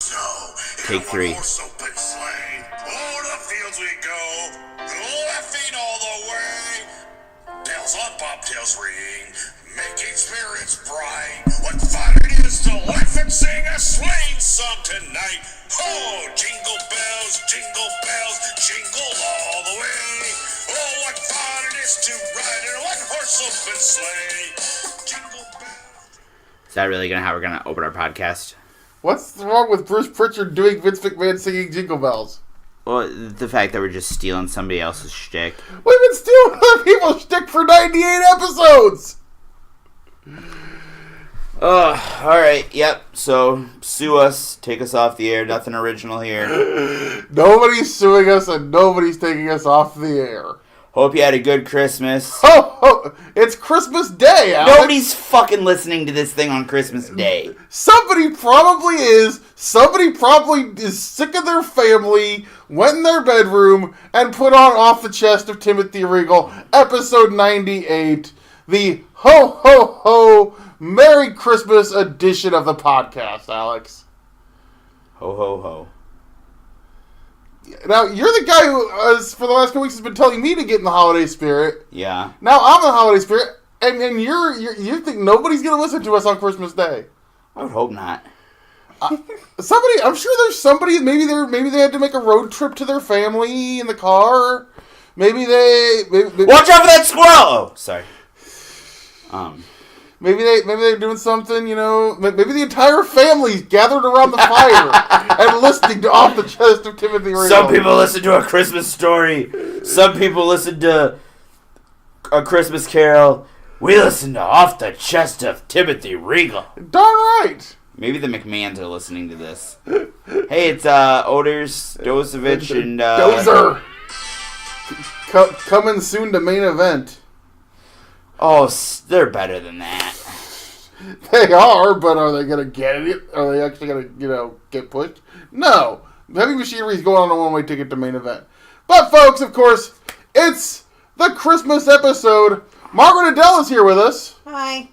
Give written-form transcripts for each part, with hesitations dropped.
Take 3. Horse open sleigh. O'er the fields we go, laughing all the way. Bells on bobtails ring, making spirits bright. What fun it is to laugh and sing a sleighing song tonight. Oh, jingle bells, jingle all the way. Oh, what fun it is to ride in a one horse open sleigh. Jingle bells. Is that really how we're going to open our podcast? What's wrong with Bruce Pritchard doing Vince McMahon singing Jingle Bells? Well, the fact that we're just stealing somebody else's shtick. We've been stealing other people's shtick for 98 episodes! Alright, yep. So, sue us, take us off the air, nothing original here. Nobody's suing us and nobody's taking us off the air. Hope you had a good Christmas. Oh, it's Christmas Day, Alex. Nobody's fucking listening to this thing on Christmas Day. Somebody probably is. Somebody probably is sick of their family, went in their bedroom, and put on Off the Chest of Timothy Regal, episode 98, the Ho Ho Ho Merry Christmas edition of the podcast, Alex. Ho ho ho. Now, you're the guy who, for the last couple weeks, has been telling me to get in the holiday spirit. Yeah. Now I'm in the holiday spirit, and you think nobody's going to listen to us on Christmas Day. I would hope not. Somebody, I'm sure there's somebody, maybe they had to make a road trip to their family in the car. Maybe Watch out for that squirrel! Oh, sorry. Maybe they're doing something, you know. Maybe the entire family's gathered around the fire and listening to Off the Chest of Timothy Regal. Some people listen to A Christmas Story. Some people listen to A Christmas Carol. We listen to Off the Chest of Timothy Regal. Darn right. Maybe the McMahons are listening to this. Hey, it's Oders, Dosevich, and Dozer. Coming soon to main event. Oh, they're better than that. They are, but are they going to get it? Are they actually going to, get pushed? No. Heavy Machinery is going on a one-way ticket to main event. But, folks, of course, it's the Christmas episode. Margaret Adele is here with us. Hi.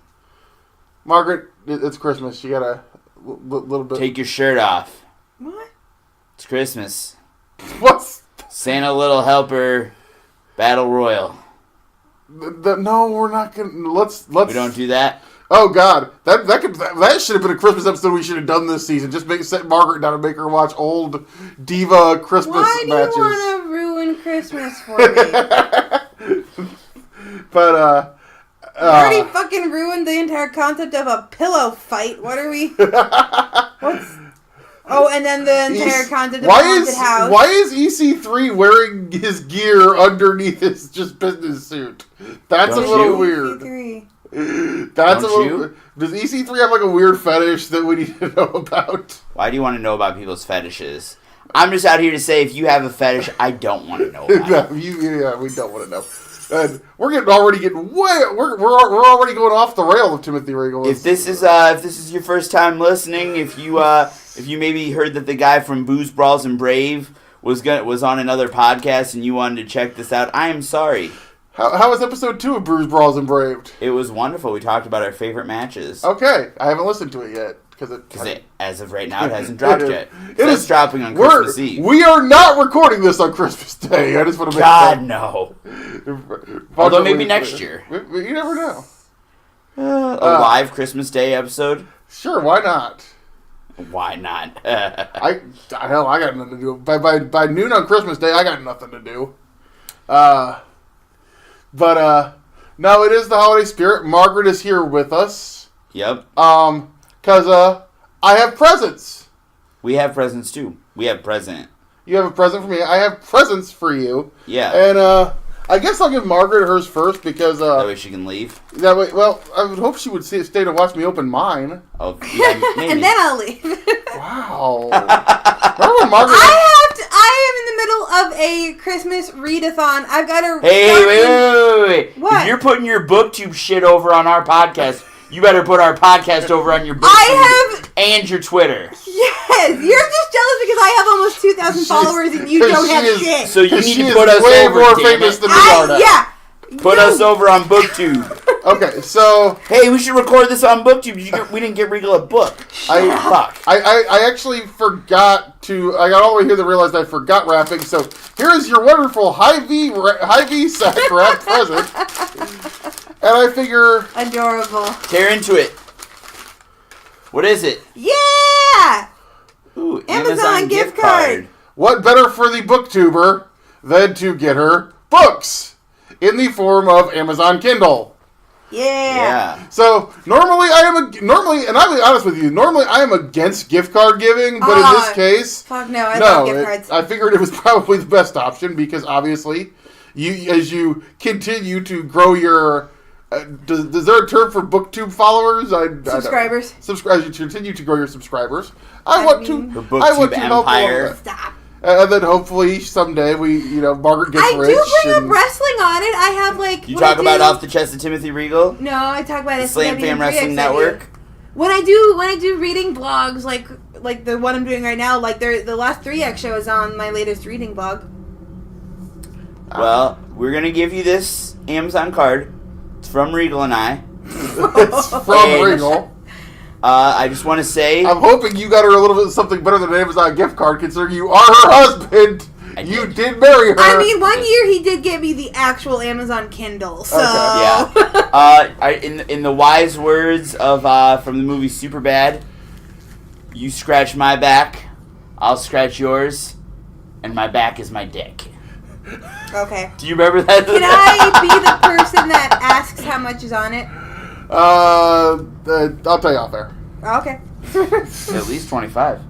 Margaret, it's Christmas. You got a little bit... Take your shirt off. What? It's Christmas. What's... Santa Little Helper Battle Royal. No, we're not gonna. Let's. We don't do that. Oh God, that should have been a Christmas episode we should have done this season. Just set Margaret down and make her watch old diva Christmas matches. Why do you want to ruin Christmas for me? But you already fucking ruined the entire concept of a pillow fight. What are we? What's? Oh, and then the entire concept of a haunted house. Why is EC3 wearing his gear underneath his just business suit? That's Don't a little you? weird. EC3. That's Don't a little. you? Does EC3 have like a weird fetish that we need to know about? Why do you want to know about people's fetishes? I'm just out here to say if you have a fetish, I don't want to know about it. Yeah, we don't want to know. And we're already getting way. We're already going off the rail of Timothy Regal. If this is your first time listening, if you maybe heard that the guy from Booze, Brawls, and Brave was on another podcast and you wanted to check this out, I am sorry. How was episode 2 of Bruised, Brawls, and Braved? It was wonderful. We talked about our favorite matches. Okay, I haven't listened to it yet because as of right now, it hasn't dropped yet. It is dropping on Christmas Eve. We are not recording this on Christmas Day. I just want to make God no. Although maybe next year. You never know. A live Christmas Day episode. Sure, why not? Why not? I got nothing to do. By noon on Christmas Day, I got nothing to do. But no, it is the holiday spirit. Margaret is here with us. Yep. Because I have presents. We have presents too. We have present. You have a present for me. I have presents for you. Yeah. And I guess I'll give Margaret hers first because that way she can leave. That way, well, I would hope she would stay to watch me open mine. Oh, yeah, maybe. And then I'll leave. Wow. Remember when Margaret? I am in the middle of a Christmas readathon. I've got to. Hey, wait. What? If you're putting your booktube shit over on our podcast, you better put our podcast over on your booktube. And your Twitter. Yes, you're just jealous because I have almost 2,000 followers and you don't have shit. So you need to put us way over. more famous than we are now. Yeah. Put us over on BookTube. Okay, so Hey, we should record this on BookTube. We didn't get Regal a book. Fuck. I actually forgot to. I got all the way here to realize I forgot wrapping. So here is your wonderful Hy-Vee sack wrap present. And I figure Adorable. Tear into it. What is it? Yeah! Ooh, Amazon gift card. what better for the booktuber than to get her books in the form of Amazon Kindle. Yeah. So normally, and I'll be honest with you, normally I am against gift card giving, but in this case, fuck no, I love gift cards. I figured it was probably the best option because obviously, as you continue to grow your, is there a term for BookTube followers? Subscribers. As you continue to grow your subscribers, I want to help empire. Stop. and then hopefully someday Margaret gets rich. I do bring up wrestling on it. I have You talk about Off the Chest of Timothy Regal? No, I talk about the Slam Fam Wrestling Network. When I do reading blogs like the one I'm doing right now, like the last 3X show is on my latest reading blog. Well, we're gonna give you this Amazon card. It's from Regal and I. It's from Regal. I just want to say, I'm hoping you got her a little bit something better than an Amazon gift card, considering you are her husband. You did marry her. I mean, 1 year he did get me the actual Amazon Kindle. So okay. Yeah. In the wise words of from the movie Superbad, you scratch my back, I'll scratch yours, and my back is my dick. Okay. Do you remember that? Can I be the person that asks how much is on it? I'll tell you off there. Okay. At least 25.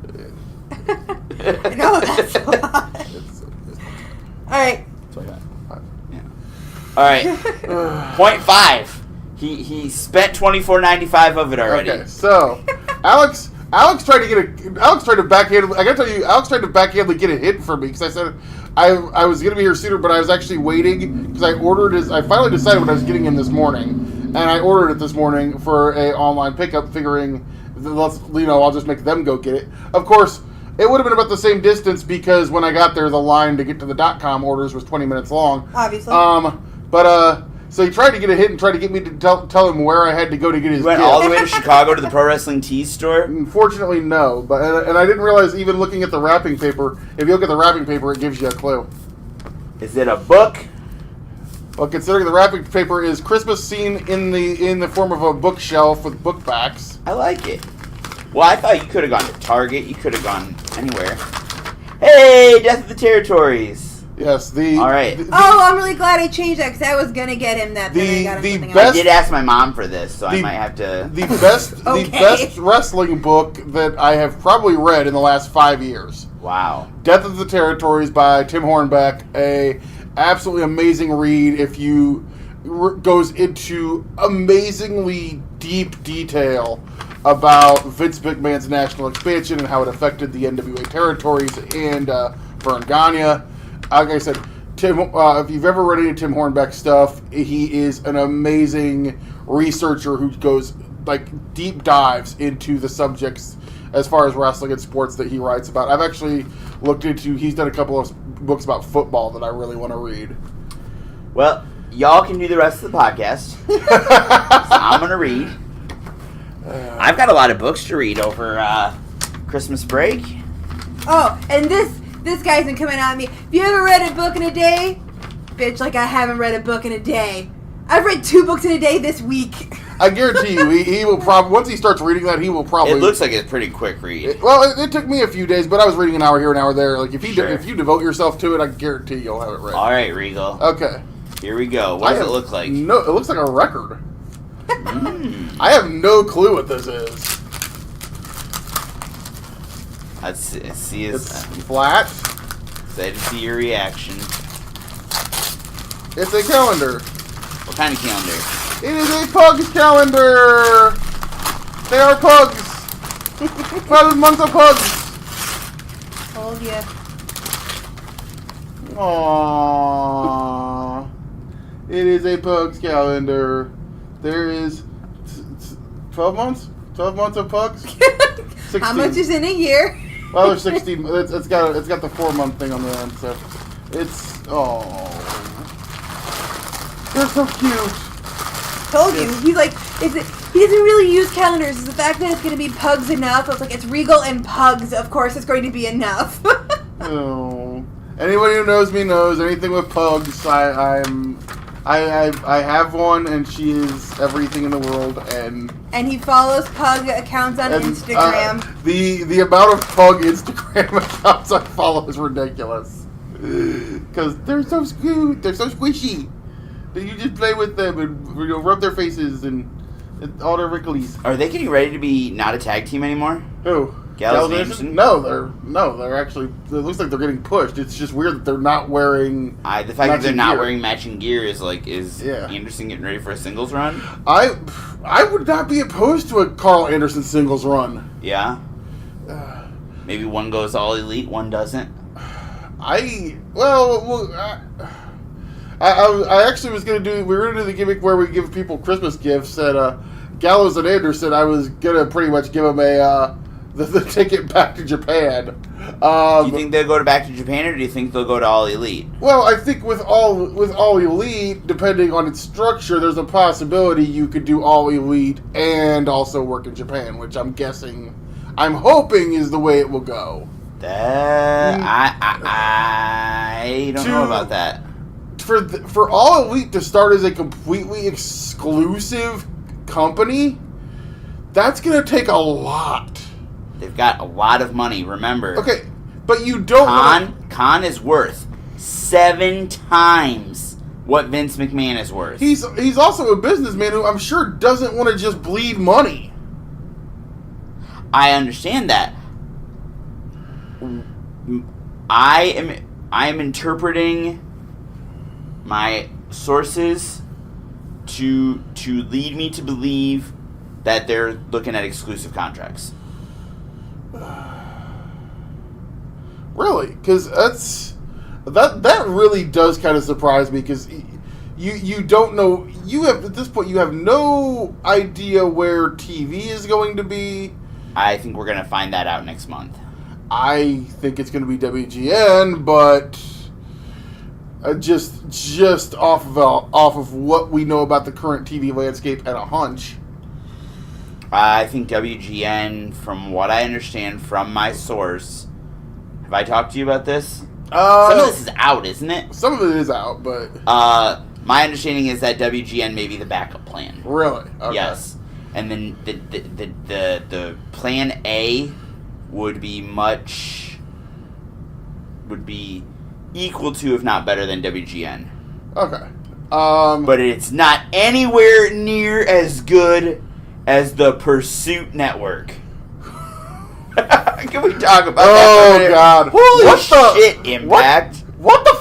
No, that's a lot. Alright. Yeah. Alright. 0.5. He spent $24.95 of it already. Okay, so Alex tried to backhand. I gotta tell you, Alex tried to backhandedly get a hit from me because I said I was gonna be here sooner, but I was actually waiting because I finally decided what I was getting in this morning. And I ordered it this morning for a online pickup, figuring, I'll just make them go get it. Of course, it would have been about the same distance because when I got there, the line to get to the .com orders was 20 minutes long. Obviously. So he tried to get a hit and tried to get me to tell him where I had to go to get his gift. You went all the way to Chicago to the Pro Wrestling Tees store? Unfortunately, no. But and I didn't realize, even looking at the wrapping paper, if you look at the wrapping paper, it gives you a clue. Is it a book? Well, considering the wrapping paper is Christmas scene in the form of a bookshelf with book backs. I like it. Well, I thought you could have gone to Target. You could have gone anywhere. Hey, Death of the Territories. Yes, all right. I'm really glad I changed that because I was gonna get him that. Then I got him something else. I did ask my mom for this, so I might have to. The best wrestling book that I have probably read in the last 5 years. Wow. Death of the Territories by Tim Hornbeck, a absolutely amazing read. If you goes into amazingly deep detail about Vince McMahon's national expansion and how it affected the NWA territories and Vern Gagne. Like I said, Tim, if you've ever read any of Tim Hornbeck's stuff, he is an amazing researcher who goes deep dives into the subjects as far as wrestling and sports that he writes about. I've actually looked into, he's done a couple of books about football that I really want to read. Well, y'all can do the rest of the podcast. So I'm going to read. I've got a lot of books to read over Christmas break. Oh, and this guy's been coming at me. Have you ever read a book in a day? Bitch, like I haven't read a book in a day. I've read 2 books in a day this week. I guarantee you, he will probably, once he starts reading that, he will probably... It looks like it's a pretty quick read. It took me a few days, but I was reading an hour here, an hour there. Like, if you devote yourself to it, I guarantee you'll have it read. All right, Regal. Okay. Here we go. What does it look like? No, it looks like a record. I have no clue what this is. Let's see. It's flat. Excited to see your reaction. It's a calendar. What kind of calendar? It is a pug's calendar. They are pugs. 12 months of pugs. Told ya. Aww. It is a pug's calendar. There is 12 months? 12 months of pugs? 16. How much is in a year? Well, there's 16. It's got the 4-month thing on the end, so it's they're so cute. told you. He's like, he doesn't really use calendars. It's the fact that it's going to be Pugs enough. I was like, it's Regal and Pugs. Of course, it's going to be enough. Oh. Anybody who knows me knows anything with Pugs. I have one, and she is everything in the world, and he follows Pug accounts on Instagram. The amount of Pug Instagram accounts I follow is ridiculous. Because they're so squishy. You just play with them and rub their faces and all their wrinklies. Are they getting ready to be not a tag team anymore? Who? Gallows and Anderson? No, they're actually. It looks like they're getting pushed. It's just weird that they're not wearing. The fact that they're not gear. wearing matching gear is Anderson getting ready for a singles run? I would not be opposed to a Carl Anderson singles run. Yeah. Maybe one goes all elite, one doesn't. I actually was gonna do. We were gonna do the gimmick where we give people Christmas gifts at Gallows and Anderson. I was gonna pretty much give them the ticket back to Japan. Do you think they'll go back to Japan, or do you think they'll go to All Elite? Well, I think with All Elite, depending on its structure, there's a possibility you could do All Elite and also work in Japan, which I'm hoping is the way it will go. I don't know about that. For All Elite to start as a completely exclusive company, that's going to take a lot. They've got a lot of money, remember. Okay, but you don't Khan is worth 7 times what Vince McMahon is worth. He's also a businessman who I'm sure doesn't want to just bleed money. I understand that. I am interpreting my sources to lead me to believe that they're looking at exclusive contracts. Really? Because that really does kind of surprise me, because you don't know, at this point you have no idea where TV is going to be. I think we're going to find that out next month. I think it's going to be WGN, but just off of what we know about the current TV landscape and a hunch. I think WGN, from what I understand from my source, have I talked to you about this? Some of this is out, isn't it? Some of it is out, but my understanding is that WGN may be the backup plan. Really? Okay. Yes, and then the plan A would be equal to, if not better than, WGN. Okay. But it's not anywhere near as good as the Pursuit Network. Can we talk about that? Oh, God. Holy shit, Impact. What the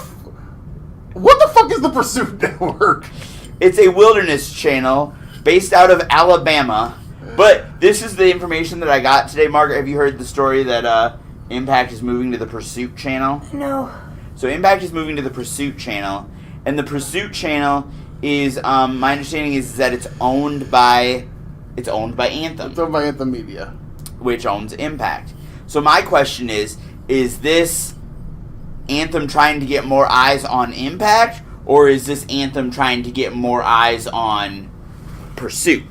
fuck is the Pursuit Network? It's a wilderness channel based out of Alabama. But this is the information that I got today. Margaret, have you heard the story that Impact is moving to the Pursuit channel? No. So Impact is moving to the Pursuit channel. And the Pursuit channel is, my understanding is that it's owned by Anthem. It's owned by Anthem Media, which owns Impact. So my question is this Anthem trying to get more eyes on Impact, or is this Anthem trying to get more eyes on Pursuit?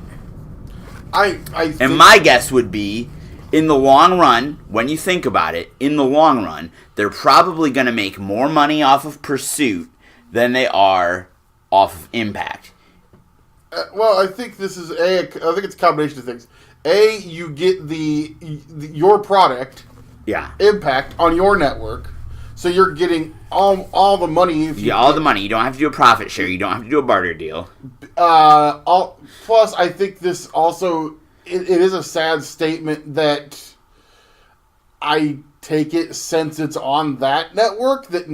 I think, and my guess would be, in the long run, when you think about it, in the long run, they're probably going to make more money off of Pursuit than they are off of Impact. Well, I think this is I think it's a combination of things. A, you get your product, Impact, on your network, so you're getting all the money. All the money. You don't have to do a profit share. You don't have to do a barter deal. Plus, I think this also it is a sad statement that I take it, since it's on that network, that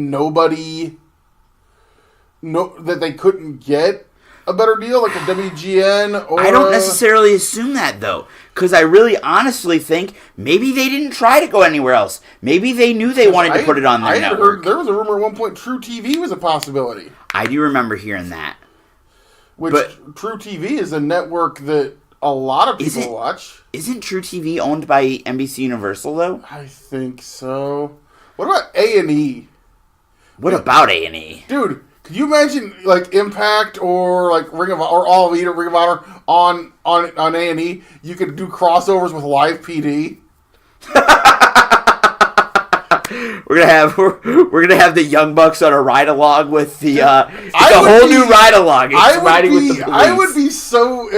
that they couldn't get a better deal, like a WGN or... I don't necessarily assume that, though, because I really honestly think maybe they didn't try to go anywhere else. Maybe they knew they wanted to put it on their network. There was a rumor at one point True TV was a possibility. I do remember hearing that. But True TV is a network that a lot of people watch. Isn't True TV owned by NBC Universal, though? I think so. What about A&E? What about A&E? Dude, Could you imagine like Impact or like Ring of or All Elite or Ring of Honor on A&E? You could do crossovers with Live PD. We're gonna have the Young Bucks on a ride along with the new ride along. I would be so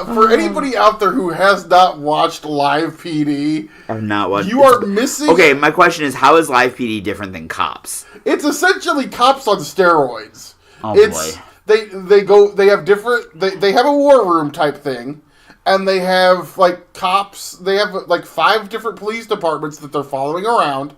for anybody out there who has not watched Live PD. I've not watched. You are missing. Okay, my question is, how is Live PD different than Cops? It's essentially Cops on steroids. Oh boy. They have different. They have a war room type thing. And they have, like, cops. They have, like, 5 different police departments that they're following around.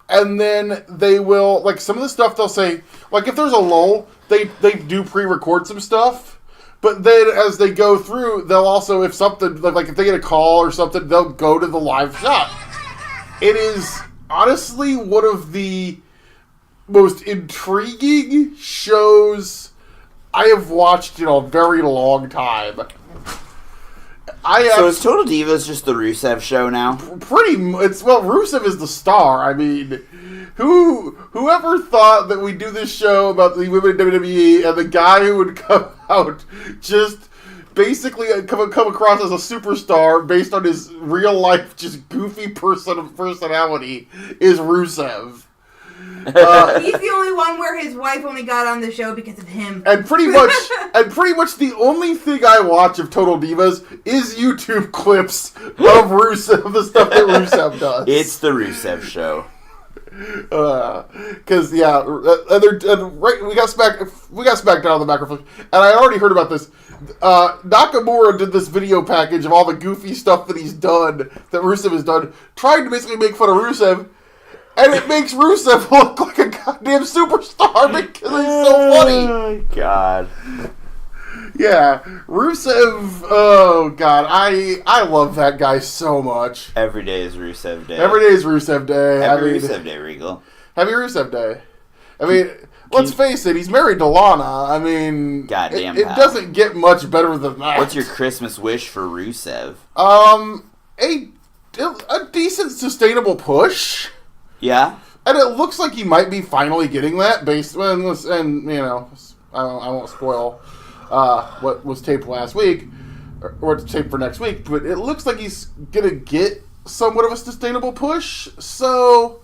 And then they will, like, some of the stuff they'll say, like, if there's a lull, they do pre-record some stuff. But then as they go through, they'll also, if something, like, if they get a call or something, they'll go to the live shot. It is, honestly, one of the most intriguing shows I have watched in a very long time. So is Total Divas just the Rusev show now? Rusev is the star. I mean, whoever thought that we do this show about the women in WWE and the guy who would come out just basically come across as a superstar based on his real life just goofy personality is Rusev. He's the only one where his wife only got on the show because of him. And pretty much the only thing I watch of Total Divas is YouTube clips of Rusev, the stuff that Rusev does. It's the Rusev show. Because we got SmackDown on the microphone, and I already heard about this. Nakamura did this video package of all the goofy stuff that he's done, that Rusev has done, trying to basically make fun of Rusev. And it makes Rusev look like a goddamn superstar because he's so funny. Oh, God. Yeah, Rusev, oh, God. I love that guy so much. Every day is Rusev Day. Every day is Rusev Day. Rusev Day, Regal. Happy Rusev Day. I mean, let's face it, he's married to Lana. I mean, goddamn, it doesn't get much better than that. What's your Christmas wish for Rusev? A decent, sustainable push. Yeah, and it looks like he might be finally getting that based on this, and you know, I won't spoil what was taped last week or what's taped for next week, but it looks like he's gonna get somewhat of a sustainable push. So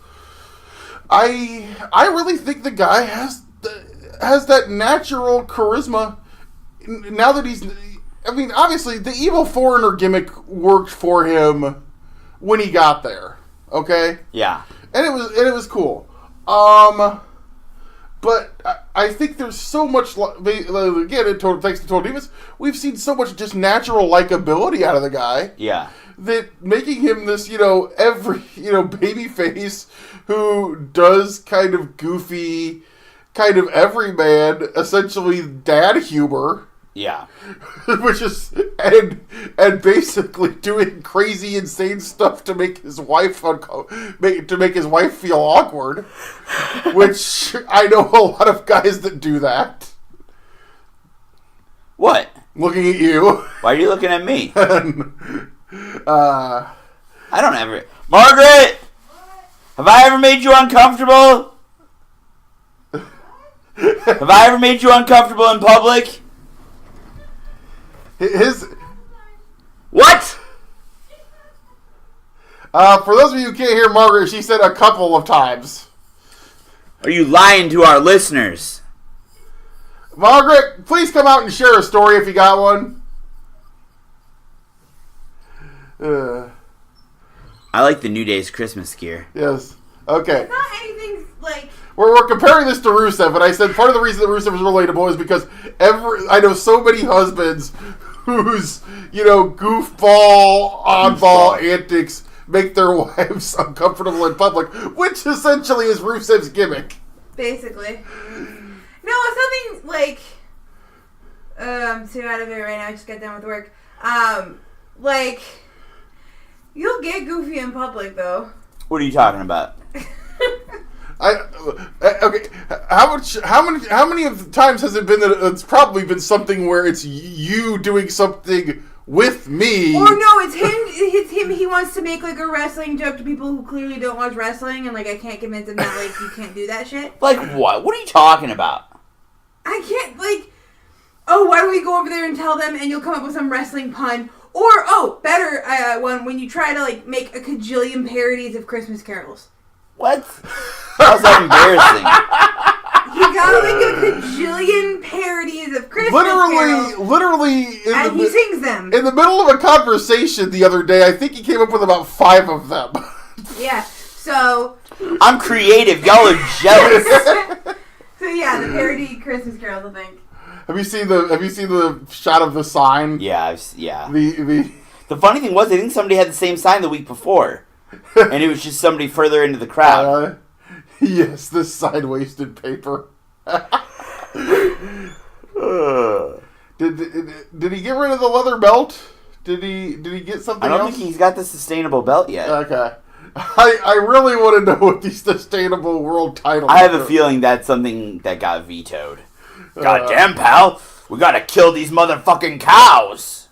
I really think the guy has that natural charisma. Now that obviously the evil foreigner gimmick worked for him when he got there. Okay. Yeah. And it was cool. But I think there's so much, again, thanks to Total Divas, we've seen so much just natural likability out of the guy. Yeah. That making him this, baby face who does kind of goofy, kind of everyman, essentially dad humor. Yeah. Which is and basically doing crazy, insane stuff to make his wife feel awkward. Which I know a lot of guys that do that. What? Looking at you. Why are you looking at me? I don't ever. Margaret, have I ever made you uncomfortable? Have I ever made you uncomfortable in public? What? For those of you who can't hear Margaret, she said a couple of times. Are you lying to our listeners? Margaret, please come out and share a story if you got one. I like the New Day's Christmas gear. Yes. Okay. It's not anything like... We're comparing this to Rusev, and I said part of the reason that Rusev is relatable is because I know so many husbands whose, goofball, oddball antics make their wives uncomfortable in public, which essentially is Rusev's gimmick. Basically. No, it's nothing like... I'm too out of it right now. I just got done with work. You'll get goofy in public, though. What are you talking about? Okay. How many of the times has it been that it's probably been something where it's you doing something with me? Or no, it's him. It's him. He wants to make a wrestling joke to people who clearly don't watch wrestling, and I can't convince him that you can't do that shit. Like what? What are you talking about? I can't, like, oh, why don't we go over there and tell them and you'll come up with some wrestling pun? Or, oh, better one, when you try to, like, make a cajillion parodies of Christmas carols. What? How's that embarrassing? You gotta make a cajillion parodies of Christmas carols. Literally. And he sings them. In the middle of a conversation the other day, I think he came up with about 5 of them. Yeah, so... I'm creative. Y'all are jealous. So yeah, the parody Christmas carols, I think. Have you seen the shot of the sign? Yeah, yeah. The funny thing was, I think somebody had the same sign the week before. And it was just somebody further into the crowd. Yes, the side-waisted paper. Did he get rid of the leather belt? Did he get something else? I don't think he's got the sustainable belt yet. Okay. I really want to know what the sustainable world title I have a feeling that's something that got vetoed. Goddamn, pal. We gotta kill these motherfucking cows.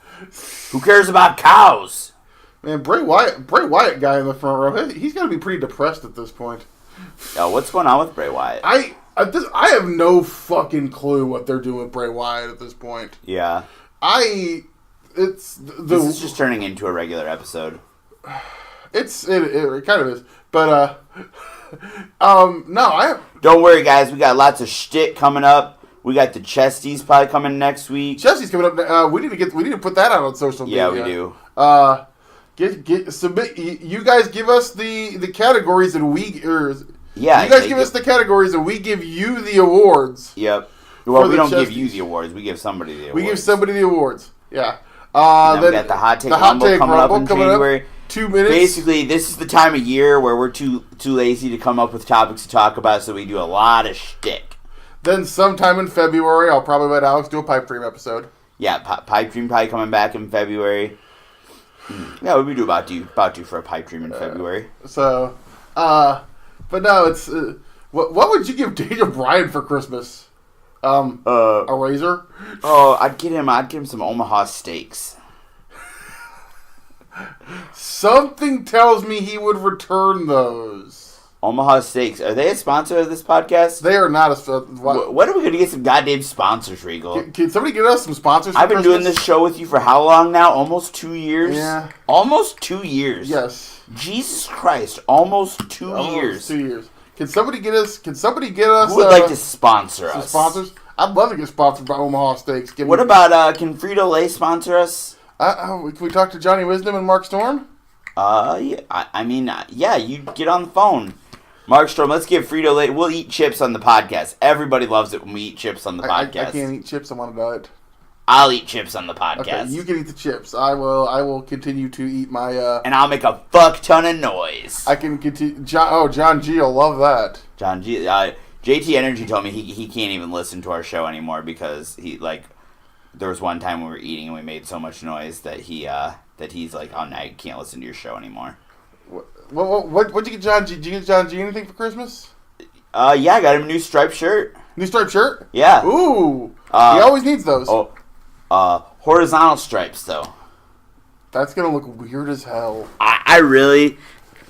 Who cares about cows? Man, Bray Wyatt guy in the front row, he's got to be pretty depressed at this point. Oh, what's going on with Bray Wyatt? I have no fucking clue what they're doing with Bray Wyatt at this point. Yeah. This is just turning into a regular episode. It kind of is. But, no, Don't worry, guys. We got lots of shtick coming up. We got the Chesties probably coming next week. Chesties coming up. We need to put that out on social media. Yeah, we do. Submit. You guys give us the categories and you guys give us the categories and we give you the awards. Yep. Well, we don't give you the awards. We give somebody the awards. We give somebody the awards. Yeah. Then we got the Hot Take Rumble coming up in January. 2 minutes. Basically, this is the time of year where we're too lazy to come up with topics to talk about, so we do a lot of shtick. Then sometime in February, I'll probably let Alex do a pipe dream episode. Yeah, pipe dream probably coming back in February. Yeah, we do about due for a pipe dream in February. But no, it's what would you give Daniel Bryan for Christmas? A razor? Oh, I'd get him some Omaha steaks. Something tells me he would return those. Omaha Steaks. Are they a sponsor of this podcast? They are not a When are we going to get some goddamn sponsors, Regal? Can somebody get us some sponsors? I've been doing this show with you for how long now? Almost 2 years? Yeah. Almost 2 years. Yes. Jesus Christ. Almost 2 years. 2 years. Can somebody get us... Who would like to sponsor us? Sponsors? I'd love to get sponsored by Omaha Steaks. What about, can Frito-Lay sponsor us? Can we talk to Johnny Wisdom and Mark Storm? Yeah, you get on the phone. Mark Storm, let's give Frito-Lay... We'll eat chips on the podcast. Everybody loves it when we eat chips on the podcast. I can't eat chips. I'm on a diet. I'll eat chips on the podcast. Okay, you can eat the chips. I will continue to eat my... And I'll make a fuck ton of noise. I can continue... John G will love that. John G... JT Energy told me he can't even listen to our show anymore because there was one time we were eating and we made so much noise that he's like, oh, no, I can't listen to your show anymore. What'd you get John G? Did you get John G anything for Christmas? Yeah, I got him a new striped shirt. New striped shirt? Yeah. Ooh. He always needs those. Horizontal stripes, though. That's going to look weird as hell. I really...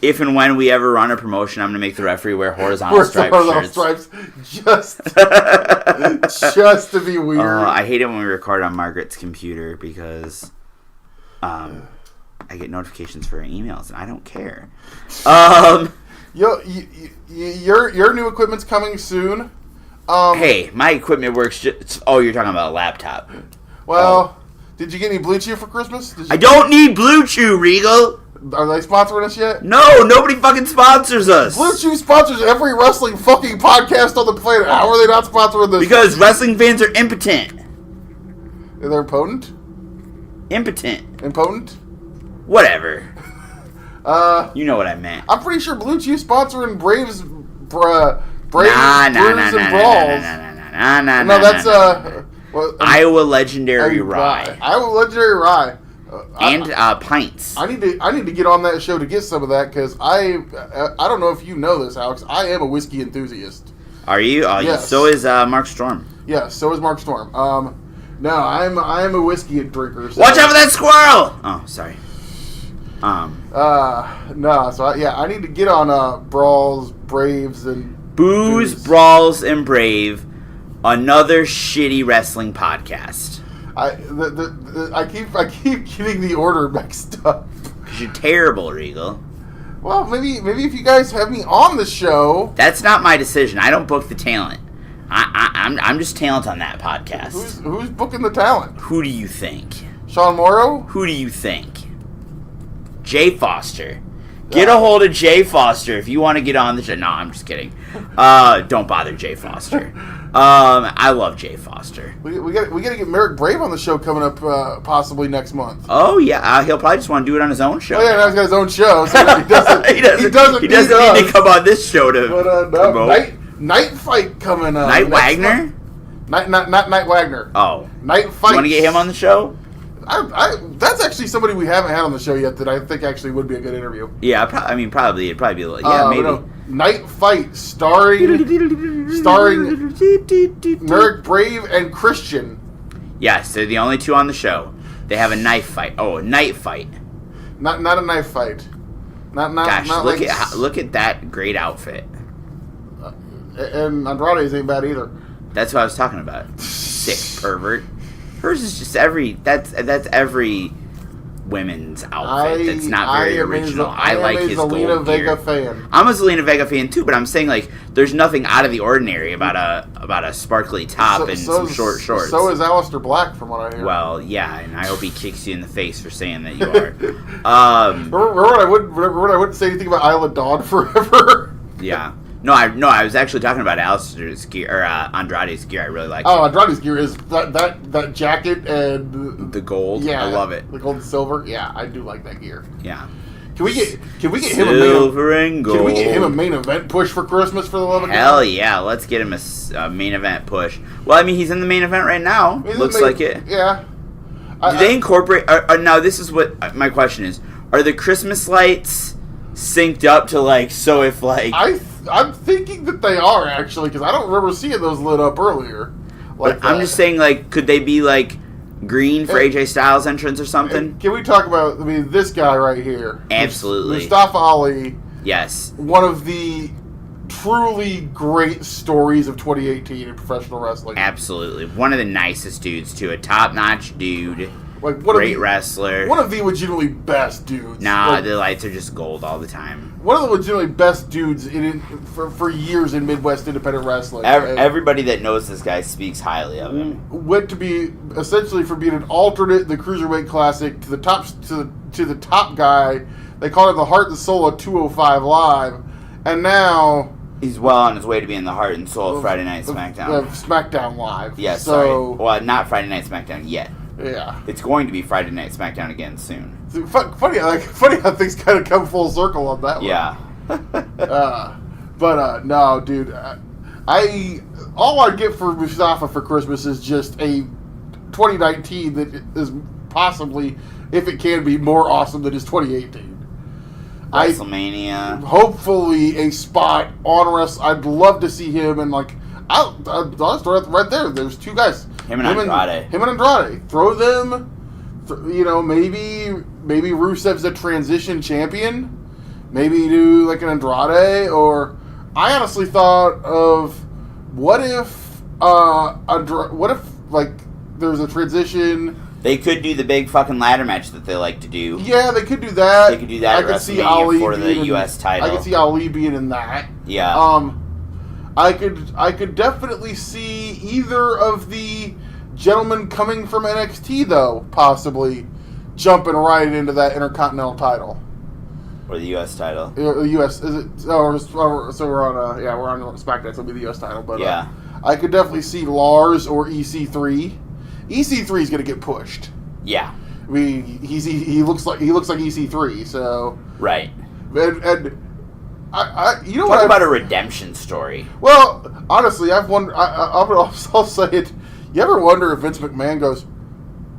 If and when we ever run a promotion, I'm going to make the referee wear horizontal stripes. Just to be weird. I hate it when we record on Margaret's computer because I get notifications for her emails, and I don't care. Your new equipment's coming soon. Hey, my equipment works you're talking about a laptop. Well, did you get any Blue Chew for Christmas? I don't need Blue Chew, Regal. Are they sponsoring us yet? No, nobody fucking sponsors us. Blue Chew sponsors every wrestling fucking podcast on the planet. How are they not sponsoring this? Because wrestling fans are impotent. They're impotent? Impotent. Impotent? Whatever. You know what I meant. I'm pretty sure Blue Chew sponsoring Braves, Brews and Brawls. No, that's Iowa Legendary Rye. Iowa Legendary Rye. And pints. I need to get on that show to get some of that because I don't know if you know this, Alex. I am a whiskey enthusiast. Are you? Yes. So is Mark Storm. Yes, so is Mark Storm. No, I'm a whiskey drinker. So. Watch out for that squirrel! Oh, sorry. No, so I need to get on Brawls, Braves, and Booze, Brawls, and Brave. Another shitty wrestling podcast. I keep getting the order mixed up. Because you're terrible, Regal. Well, maybe if you guys have me on the show. That's not my decision. I don't book the talent. I'm just talent on that podcast. Who's booking the talent? Who do you think? Sean Morrow? Who do you think? Jay Foster. Get a hold of Jay Foster if you want to get on the show. No, I'm just kidding. Don't bother Jay Foster. I love Jay Foster. We got to get Merrick Brave on the show coming up possibly next month. Oh yeah, he'll probably just want to do it on his own show. Oh yeah, now he's got his own show, so he doesn't. he doesn't need to come on this show to promote. Night Fight coming up. Night Wagner? Not Night Wagner. Oh, Night Fight. You want to get him on the show? That's actually somebody we haven't had on the show yet that I think actually would be a good interview. Yeah, probably it'd probably be a little, yeah, maybe. No. Night Fight starring Merrick Brave and Christian. Yes, they're the only two on the show. They have a knife fight. Oh, a night fight. Not a knife fight. Gosh, not look at that great outfit. And Andrade's ain't bad either. That's what I was talking about. Sick pervert. Hers is just that's every women's outfit. That's not very original. I like his gold gear. I'm a Zelina Vega fan. I'm a Zelina Vega fan too, but I'm saying like there's nothing out of the ordinary about a sparkly top and some short shorts. So is Aleister Black, from what I hear. Well, yeah, and I hope he kicks you in the face for saying that you are. Remember when I wouldn't say anything about Isla Dawn forever? Yeah. No, I was actually talking about Aleister's gear, or Andrade's gear. I really like. Oh, Andrade's gear is that jacket and the gold. Yeah, I love it. The gold and silver. Yeah, I do like that gear. Yeah. Can we get silver and gold? Can we get him a main event push for Christmas, for the love of God? Hell yeah! Let's get him a main event push. Well, I mean, he's in the main event right now. Looks like it. Yeah. Do they incorporate? Now, this is what my question is: are the Christmas lights synced up to like? So if like I'm thinking that they are, actually, because I don't remember seeing those lit up earlier. But I'm just saying, like, could they be, like, green for AJ Styles' entrance or something? Can we talk about, this guy right here? Absolutely. Mustafa Ali. Yes. One of the truly great stories of 2018 in professional wrestling. Absolutely. One of the nicest dudes, too. A top-notch dude. Like great wrestler. One of the legitimately best dudes. Nah, the lights are just gold all the time. One of the legitimately best dudes for years in Midwest independent wrestling. Everybody that knows this guy speaks highly of him. Went to be essentially from being an alternate the Cruiserweight Classic to the top guy. They called it the Heart and Soul of 205 Live, and now he's well on his way to being the Heart and Soul of Friday Night SmackDown. SmackDown Live. Yeah, sorry. Well, not Friday Night SmackDown yet. Yeah, it's going to be Friday Night SmackDown again soon. Funny how things kind of come full circle on that one. Yeah. No, dude. All I get for Mustafa for Christmas is just a 2019 that is possibly, if it can be, more awesome than his 2018. WrestleMania. Hopefully a spot on wrestling. I'd love to see him, and I'll start right there. There's two guys. Him and Andrade. Throw them. Maybe Rusev's a transition champion. Maybe do like an Andrade, or I honestly thought of what if there's a transition. They could do the big fucking ladder match that they like to do. Yeah, they could do that. They could do that at WrestleMania for the U.S. title. I could see Ali being in that. Yeah. I could definitely see either of the gentlemen coming from NXT, though, possibly jumping right into that Intercontinental title. Or the U.S. title. The U.S. is it? So we're on. We're on SmackDown. So it'll be the U.S. title. But yeah, I could definitely see Lars or EC3. EC3 is going to get pushed. Yeah. He looks like EC3. So right. And I you know talk what? About a redemption story. Well, honestly, I'll say it. You ever wonder if Vince McMahon goes,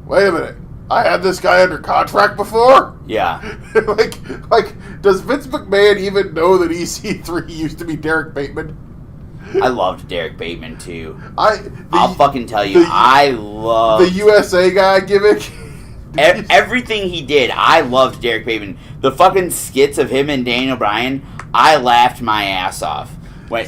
wait a minute, I had this guy under contract before? Yeah. like, does Vince McMahon even know that EC3 used to be Derek Bateman? I loved Derek Bateman, too. I'll fucking tell you, I love the USA guy gimmick. Everything he did, I loved Derek Bateman. The fucking skits of him and Daniel Bryan, I laughed my ass off.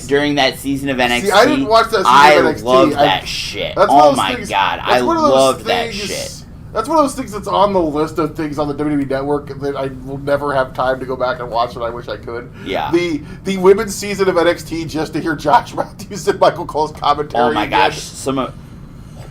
During that season of NXT. See, I didn't watch that season of NXT. I loved that shit. That's Oh my god, I loved that shit. That's one of those things that's on the list of things on the WWE Network that I will never have time to go back and watch, and I wish I could. Yeah. The women's season of NXT, just to hear Josh Matthews and Michael Cole's commentary. Oh my gosh, some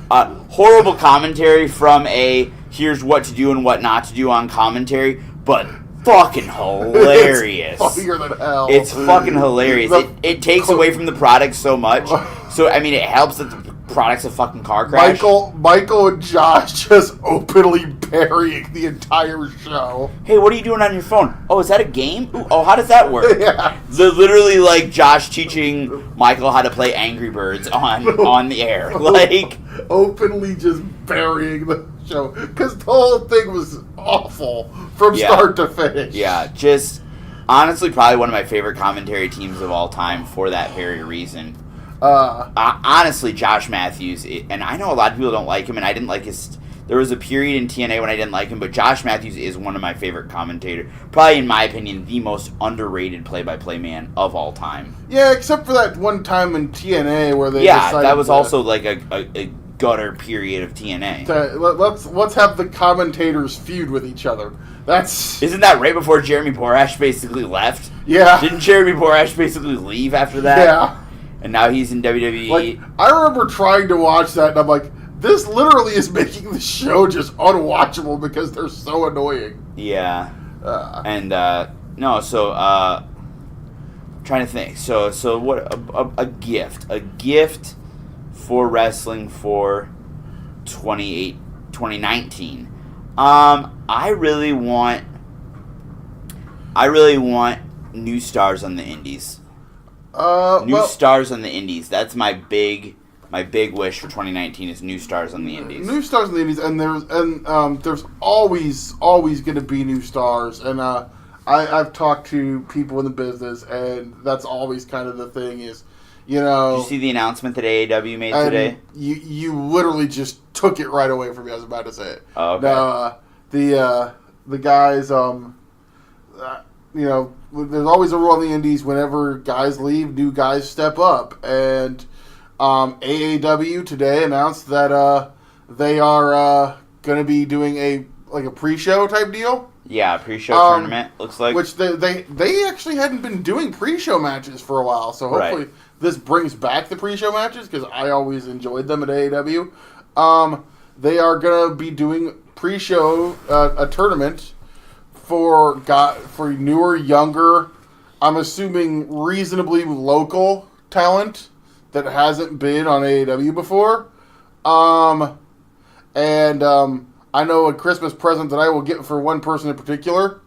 horrible commentary from here's what to do and what not to do on commentary, but fucking hilarious. It's funnier than hell. It's fucking hilarious. It takes away from the product so much. So, I mean, it helps that the product's a fucking car crash. Michael and Josh just openly burying the entire show. Hey, what are you doing on your phone? Oh, is that a game? Ooh, oh, how does that work? Yeah. Literally, like, Josh teaching Michael how to play Angry Birds on the air. Like, openly just burying the show. Because the whole thing was awful from start to finish. Yeah, just honestly probably one of my favorite commentary teams of all time for that very reason. Honestly, Josh Matthews, and I know a lot of people don't like him, and I didn't like his... There was a period in TNA when I didn't like him, but Josh Matthews is one of my favorite commentators. Probably, in my opinion, the most underrated play-by-play man of all time. Yeah, except for that one time in TNA where they decided that was also like a gutter period of TNA. Let's have the commentators feud with each other. Isn't that right before Jeremy Borash basically left? Yeah. Didn't Jeremy Borash basically leave after that? Yeah. And now he's in WWE. Like, I remember trying to watch that, and I'm like, this literally is making the show just unwatchable because they're so annoying. Yeah. Trying to think. So what a gift for wrestling for 2019. I really want new stars on the indies. Stars on the indies. That's my big wish for 2019 is new stars on the indies. New stars on the indies, and there's always going to be new stars. And I've talked to people in the business, and that's always kind of the thing is, you know. Did you see the announcement that AEW made today? You literally just took it right away from me. I was about to say it. Oh, okay. The guys, you know, there's always a rule on the indies. Whenever guys leave, new guys step up. And AAW today announced that they are going to be doing a pre-show type deal. Yeah, pre-show tournament, looks like. Which they actually hadn't been doing pre-show matches for a while. So hopefully this brings back the pre-show matches because I always enjoyed them at AAW. They are going to be doing pre-show a tournament for newer, younger, I'm assuming reasonably local talent that hasn't been on AEW before. I know a Christmas present that I will get for one person in particular.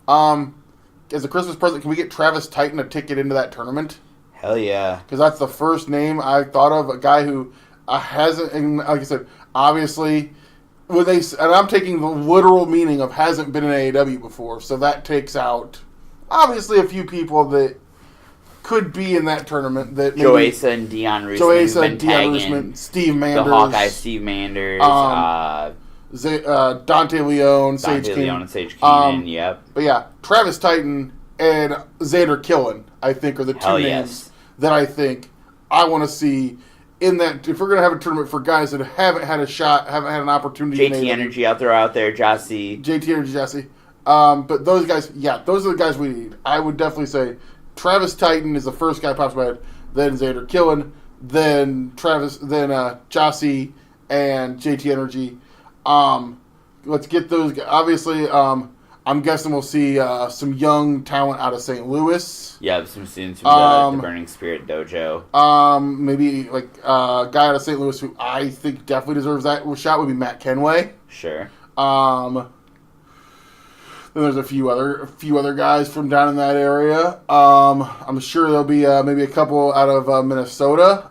As a Christmas present, can we get Travis Titan a ticket into that tournament? Hell yeah. Because that's the first name I thought of, a guy who hasn't, and like I said, obviously... and I'm taking the literal meaning of hasn't been in AEW before, so that takes out obviously a few people that could be in that tournament. That Joe Asa and Dion Roosman, Steve Manders, the Hawkeye Steve Manders, Dante Leon, Sage Keenan. Yep. But yeah, Travis Titan and Xander Killen, I think, are the two names that I think I want to see. In that, if we're going to have a tournament for guys that haven't had a shot, haven't had an opportunity. JT Energy out there, Jossie. JT Energy, Jossie. But those guys, those are the guys we need. I would definitely say Travis Titan is the first guy pops in my head, then Xander Killen, then Jossie and JT Energy. Let's get those guys. Obviously, I'm guessing we'll see some young talent out of St. Louis. Yeah, some students from the Burning Spirit Dojo. Maybe like a guy out of St. Louis who I think definitely deserves that shot would be Matt Kenway. Sure. Then there's a few other guys from down in that area. I'm sure there'll be maybe a couple out of Minnesota.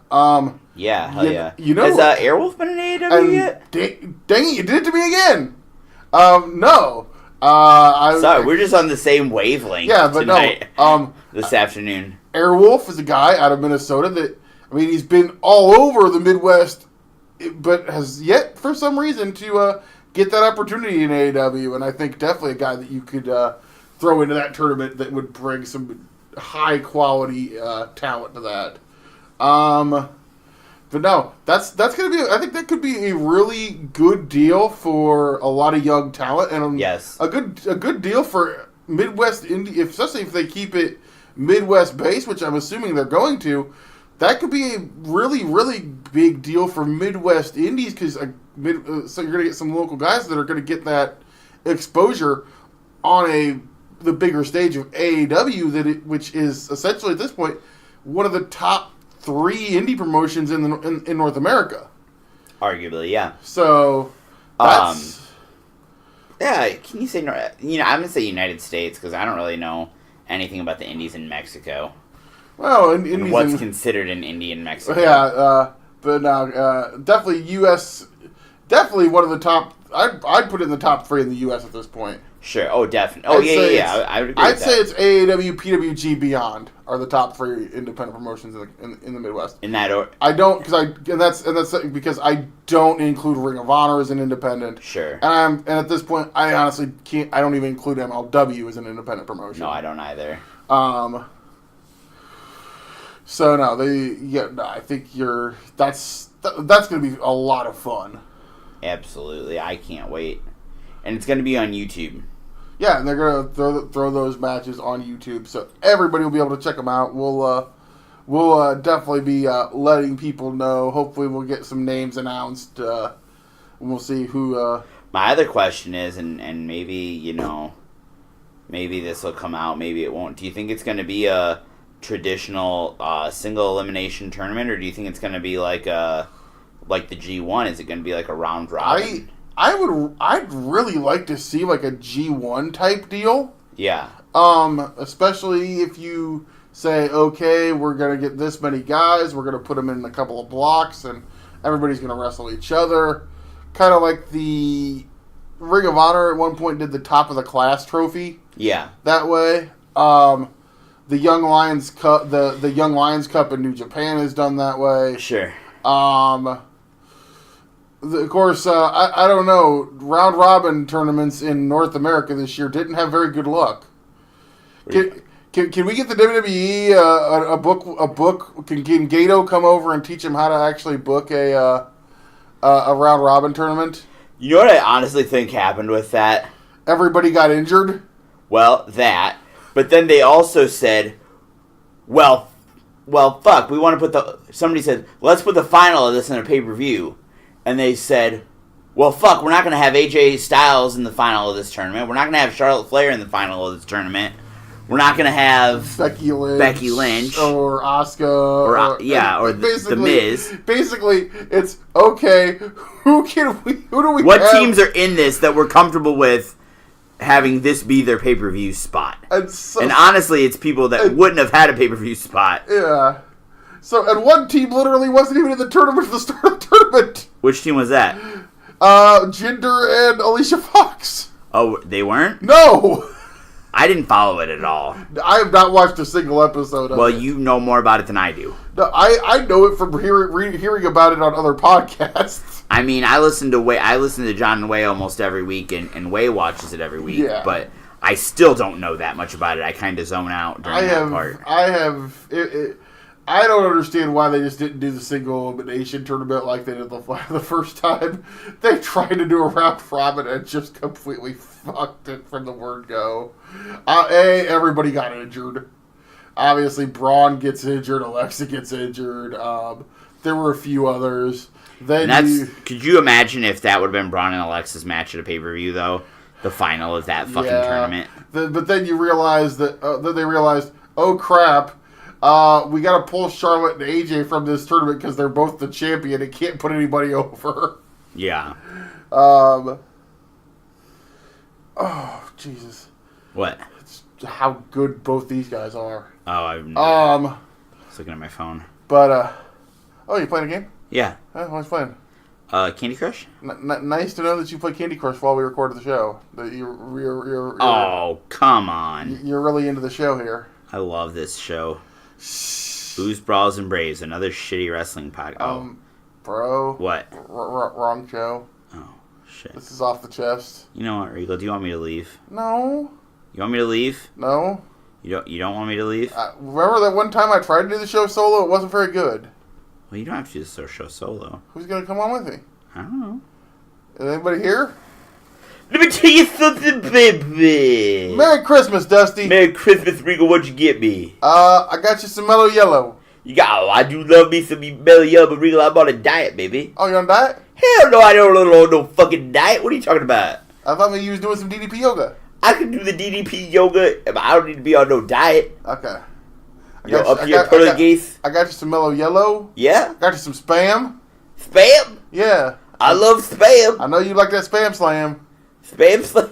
Yeah, hell yeah. You know, has Airwolf been in AEW yet? Dang it, you did it to me again. No. Sorry, we're just on the same wavelength. Yeah, but tonight, no. This afternoon, Airwolf is a guy out of Minnesota that he's been all over the Midwest, but has yet for some reason to get that opportunity in AEW, and I think definitely a guy that you could throw into that tournament that would bring some high quality talent to that. But no, that's gonna be. I think that could be a really good deal for a lot of young talent, and yes, a good deal for Midwest indie, especially if they keep it Midwest based, which I'm assuming they're going to. That could be a really, really big deal for Midwest indies because so you're gonna get some local guys that are gonna get that exposure on the bigger stage of AEW which is essentially at this point one of the top 3 indie promotions in North America. Arguably, yeah. So that's yeah. Can you say I'm gonna say United States because I don't really know anything about the indies in Mexico. Well, and what's considered an indie in Mexico? Yeah, but now definitely U.S. Definitely one of the top. I'd put it in the top 3 in the U.S. at this point. Sure. Oh, definitely. Oh, yeah. I would agree I'd say it's AAW, PWG, Beyond are the top 3 independent promotions in the Midwest. In that order, I don't that's because I don't include Ring of Honor as an independent. Sure. And at this point, I honestly can't. I don't even include MLW as an independent promotion. No, I don't either. So no, I think that's going to be a lot of fun. Absolutely, I can't wait, and it's going to be on YouTube. Yeah, and they're going to throw those matches on YouTube, so everybody will be able to check them out. We'll definitely be letting people know. Hopefully, we'll get some names announced. And we'll see who. My other question is, and maybe maybe this will come out, maybe it won't. Do you think it's going to be a traditional single elimination tournament, or do you think it's going to be like the G1? Is it going to be like a round robin? I'd really like to see like a G1 type deal. Yeah. Especially if you say, okay, we're going to get this many guys, we're going to put them in a couple of blocks, and everybody's going to wrestle each other. Kind of like the Ring of Honor at one point did the top of the class trophy. Yeah. That way. The Young Lions Cup, the Young Lions Cup in New Japan is done that way. Sure. Of course, I don't know. Round robin tournaments in North America this year didn't have very good luck. Can we get the WWE a book? Can Gato come over and teach him how to actually book a round robin tournament? You know what I honestly think happened with that? Everybody got injured. Well, that. But then they also said, well, fuck, we want to put somebody said, let's put the final of this in a pay-per-view. And they said, well, fuck, we're not going to have AJ Styles in the final of this tournament. We're not going to have Charlotte Flair in the final of this tournament. We're not going to have Becky Lynch. Or Asuka. Or The Miz. Basically, it's, okay, who do we What have? teams are in this that we're comfortable with having this be their pay-per-view spot? And honestly, it's people that wouldn't have had a pay-per-view spot. Yeah. So, and one team literally wasn't even in the tournament for the start of the tournament. Which team was that? Jinder and Alicia Fox. Oh, they weren't? No! I didn't follow it at all. I have not watched a single episode of it. Well, you know more about it than I do. No, I know it from hearing about it on other podcasts. I mean, I listen to John and Way almost every week, and Way watches it every week. Yeah. But I still don't know that much about it. I kind of zone out during that part. I don't understand why they just didn't do the single elimination tournament like they did the first time. They tried to do a round robin and just completely fucked it from the word go. Everybody got injured. Obviously, Braun gets injured. Alexa gets injured. There were a few others. Could you imagine if that would have been Braun and Alexa's match at a pay-per-view, though? The final of that fucking tournament. But then you realize that then they realized, oh crap, we got to pull Charlotte and AJ from this tournament because they're both the champion and can't put anybody over. Yeah. Oh Jesus. What? It's how good both these guys are. Oh, I was looking at my phone. But you playing a game? Yeah. What was playing? Candy Crush? Nice to know that you played Candy Crush while we recorded the show. That you're oh, come on. You're really into the show here. I love this show. Booze, Brawls, and Braves, another shitty wrestling podcast. Bro. What? Wrong show. Oh, shit. This is off the chest. You know what, Regal? Do you want me to leave? No. You want me to leave? No. You don't want me to leave? Remember that one time I tried to do the show solo? It wasn't very good. Well, you don't have to do the show solo. Who's going to come on with me? I don't know. Is anybody here? Let me tell you something, baby. Merry Christmas, Dusty. Merry Christmas, Regal. What'd you get me? I got you some Mellow Yellow. I do love me some Mellow Yellow, but Regal, I'm on a diet, baby. Oh, you're on diet? Hell no, I don't on no fucking diet. What are you talking about? I thought maybe you was doing some DDP yoga. I can do the DDP yoga, but I don't need to be on no diet. Okay. I got you some Mellow Yellow. Yeah? I got you some Spam. Spam? Yeah. I love Spam. I know you like that Spam Slam. Spam Slam?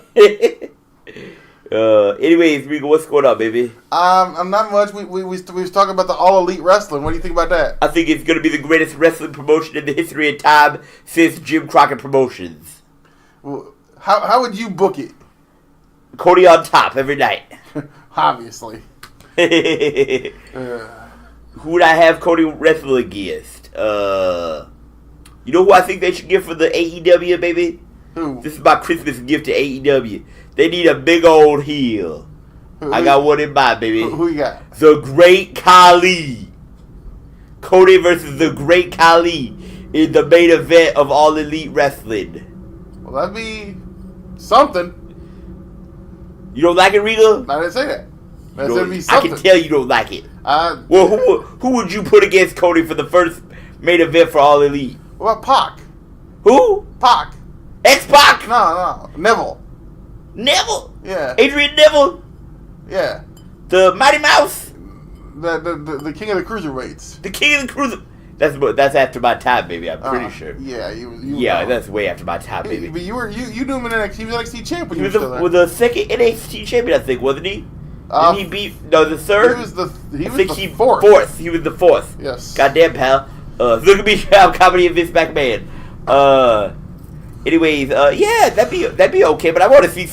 Anyways, Regal, what's going on, baby? I'm not much. We was talking about the All Elite Wrestling. What do you think about that? I think it's going to be the greatest wrestling promotion in the history of time since Jim Crockett Promotions. Well, how would you book it? Cody on top every night. Obviously. Who would I have Cody wrestle against? You know who I think they should give for the AEW, baby? Who? This is my Christmas gift to AEW. They need a big old heel. I got one in mind, baby. Who you got? The Great Khali. Cody versus the Great Khali in the main event of All Elite Wrestling. Well, that'd be something. You don't like it, Regal? I didn't say that. I said it'd be I something. can tell you don't like it. Well, Who would you put against Cody for the first main event for All Elite? what about Pac? Who? Pac. X-Pac? No. Neville. Neville? Yeah. Adrian Neville? Yeah. The Mighty Mouse? The king of the cruiserweights. The King of the Cruiser? That's after my time, baby. I'm pretty sure. Yeah, Yeah, that's way after my time, baby. But you knew him in NXT. He was NXT champ when He you was were still there. the second NXT champion, I think, wasn't he? Didn't he beat the third? He was the fourth. fourth. He was the fourth. Yes. Goddamn, pal. Look at me, I'm comedy of Vince McMahon. Anyways, yeah, that'd be okay. But I want to see.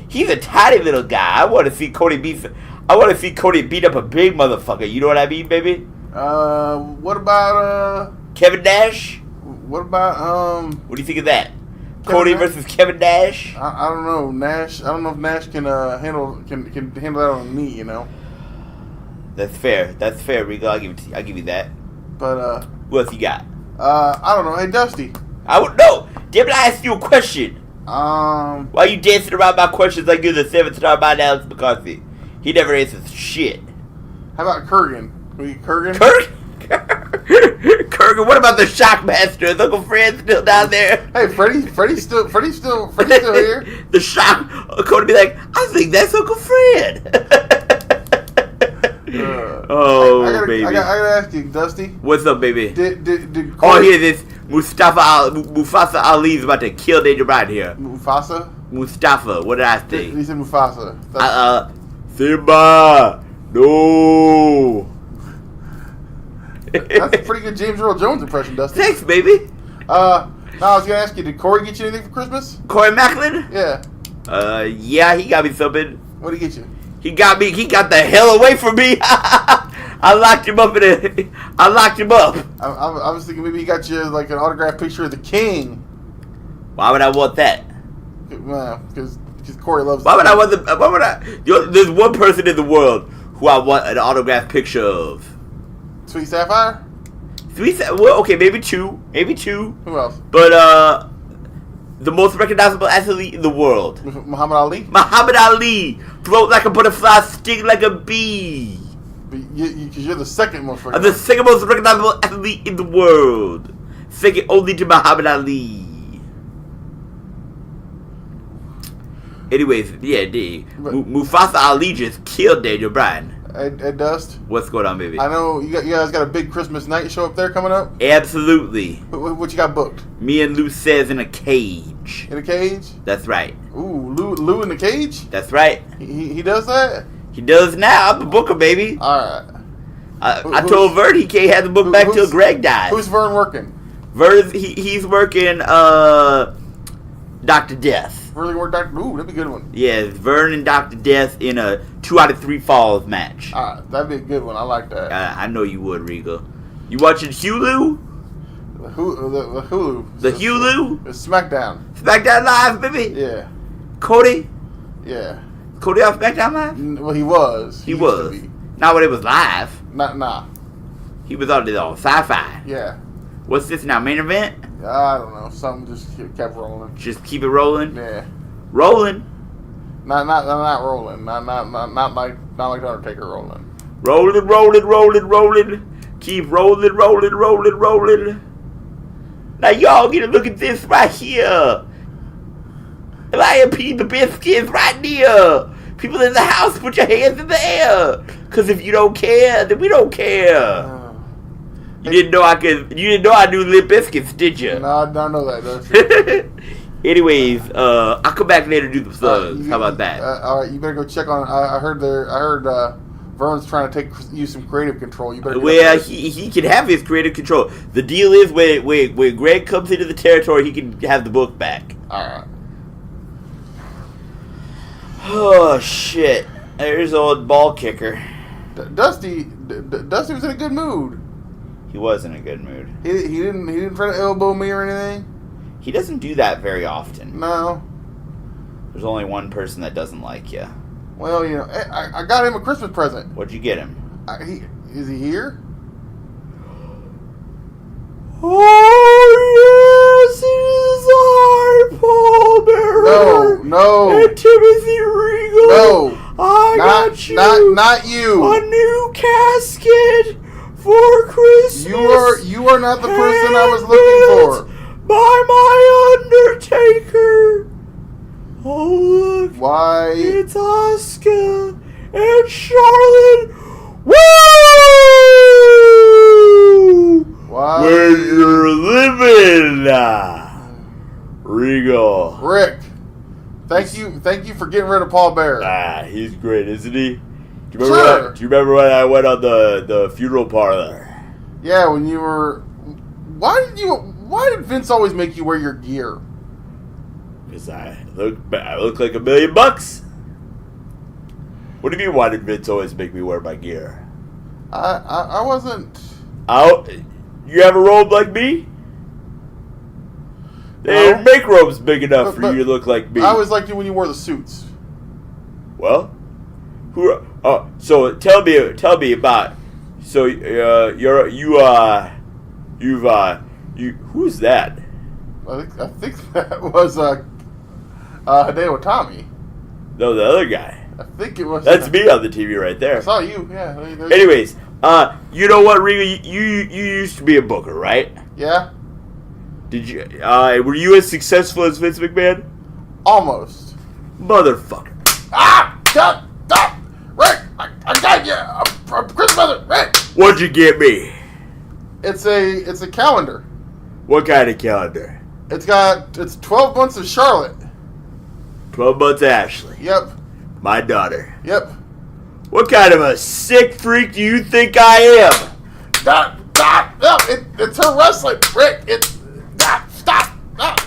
He's a tiny little guy. I want to see Cody beat up a big motherfucker. You know what I mean, baby? What about Kevin Nash? What about What do you think of that? Cody versus Kevin Nash? I don't know, Nash. I don't know if Nash can handle that on a knee. You know. That's fair. That's fair, Regal. I'll give you that. But What else you got? I don't know. Hey, Dusty. I would know. Damn it! I asked you a question. Why are you dancing around my questions like you're the 7-star mind Alex McCarthy? He never answers shit. How about Kurgan? Can we get Kurgan? Kurgan, what about the Shockmaster? Is Uncle Fred still down there? Hey, Freddie's still here. The Shock. Cody be like, I think that's Uncle Fred. Baby. I gotta ask you, Dusty. What's up, baby? Did Here this Mufasa Ali is about to kill Daniel Bryan here. Mufasa? Mustafa, what did I say? He said Mufasa. Simba, no. That's a pretty good James Earl Jones impression, Dusty. Thanks, baby. Now I was gonna ask you, did Corey get you anything for Christmas? Corey Macklin? Yeah. Yeah, he got me something. What did he get you? He got the hell away from me. I locked him up I was thinking maybe he got you like an autographed picture of the King. Why would I want that? Because Corey loves. Why would I? There's one person in the world who I want an autographed picture of. Sweet Sapphire? Well, okay, maybe two. Who else? But the most recognizable athlete in the world. Muhammad Ali? Muhammad Ali. Float like a butterfly, sting like a bee. Because you're the second most I'm the second most recognizable athlete in the world. Second only to Muhammad Ali. Anyways, yeah, Mufasa Ali just killed Daniel Bryan. Hey, Dust. What's going on, baby? I know you guys got a big Christmas night show up there coming up. Absolutely. What you got booked? Me and Lou says in a cage. In a cage? That's right. Ooh, Lou in the cage? That's right. He does that? He does now. I'm a booker, baby. All right. I told Vern he can't have the book back till Greg dies. Who's Vern working? Vern, he's working Dr. Death. Really work Dr. Ooh, that'd be a good one. Yeah, Vern and Dr. Death in a 2 out of 3 falls match. All right, that'd be a good one. I like that. I know you would, Regal. You watching Hulu? The Hulu. The Hulu? It's SmackDown. SmackDown Live, baby? Yeah. Cody? Yeah. Cody off SmackDown Live? Well, he was. He used was. to be. Not when it was live. Nah. He was on Sci-Fi. Yeah. What's this now? Main event? I don't know. Something just kept rolling. Just keep it rolling. Yeah. Rolling. Not rolling. Not like the Undertaker rolling. Rolling. Keep rolling. Now y'all get a look at this right here. LIMP the biscuits right here. People in the house, put your hands in the air. Cause if you don't care, then we don't care. You didn't know I do Limp Biscuits, did you? No, I don't know that. Anyways, I'll come back later to do the slugs. How about that? All right, you better go check on. I heard Vern's trying to use some creative control. You better. Well, he can have his creative control. The deal is when Greg comes into the territory, he can have the book back. All right. Oh shit! There's old ball kicker. Dusty was in a good mood. He was in a good mood. He didn't try to elbow me or anything. He doesn't do that very often. No. There's only one person that doesn't like you. Well, you know, I got him a Christmas present. What'd you get him? Is he here? Oh yes, it is our pallbearer. No. And Timothy Regal. No. I got you. Not you. A new casket for Christmas. You are not the person I was looking for. By my Undertaker. Oh look. Why? It's Asuka and Charlotte. Woo! Why? Where you're living, Regal. Rick. Thank you for getting rid of Paul Bearer. He's great, isn't he? Do you remember when I went on the funeral parlor? Yeah, when you were. Why did Vince always make you wear your gear? Because I look like $1 million. What do you mean? Why did Vince always make me wear my gear? I wasn't. You ever robed like me? They didn't make robes big enough for you to look like me. I always liked you when you wore the suits. Well, so tell me about. So who's that? I think that was Hideo Itami. No, the other guy. I think it was. That's me on the TV right there. I saw you. Yeah. Anyways, you know what, Regal? You used to be a booker, right? Yeah. Did you? Were you as successful as Vince McMahon? Almost. Motherfucker! Stop! Rick, I got you a Christmas present, Rick. What'd you get me? It's a calendar. What kind of calendar? It's 12 months of Charlotte. 12 months Ashley. Yep. My daughter. Yep. What kind of a sick freak do you think I am? Stop! It's her wrestling, Rick. Stop!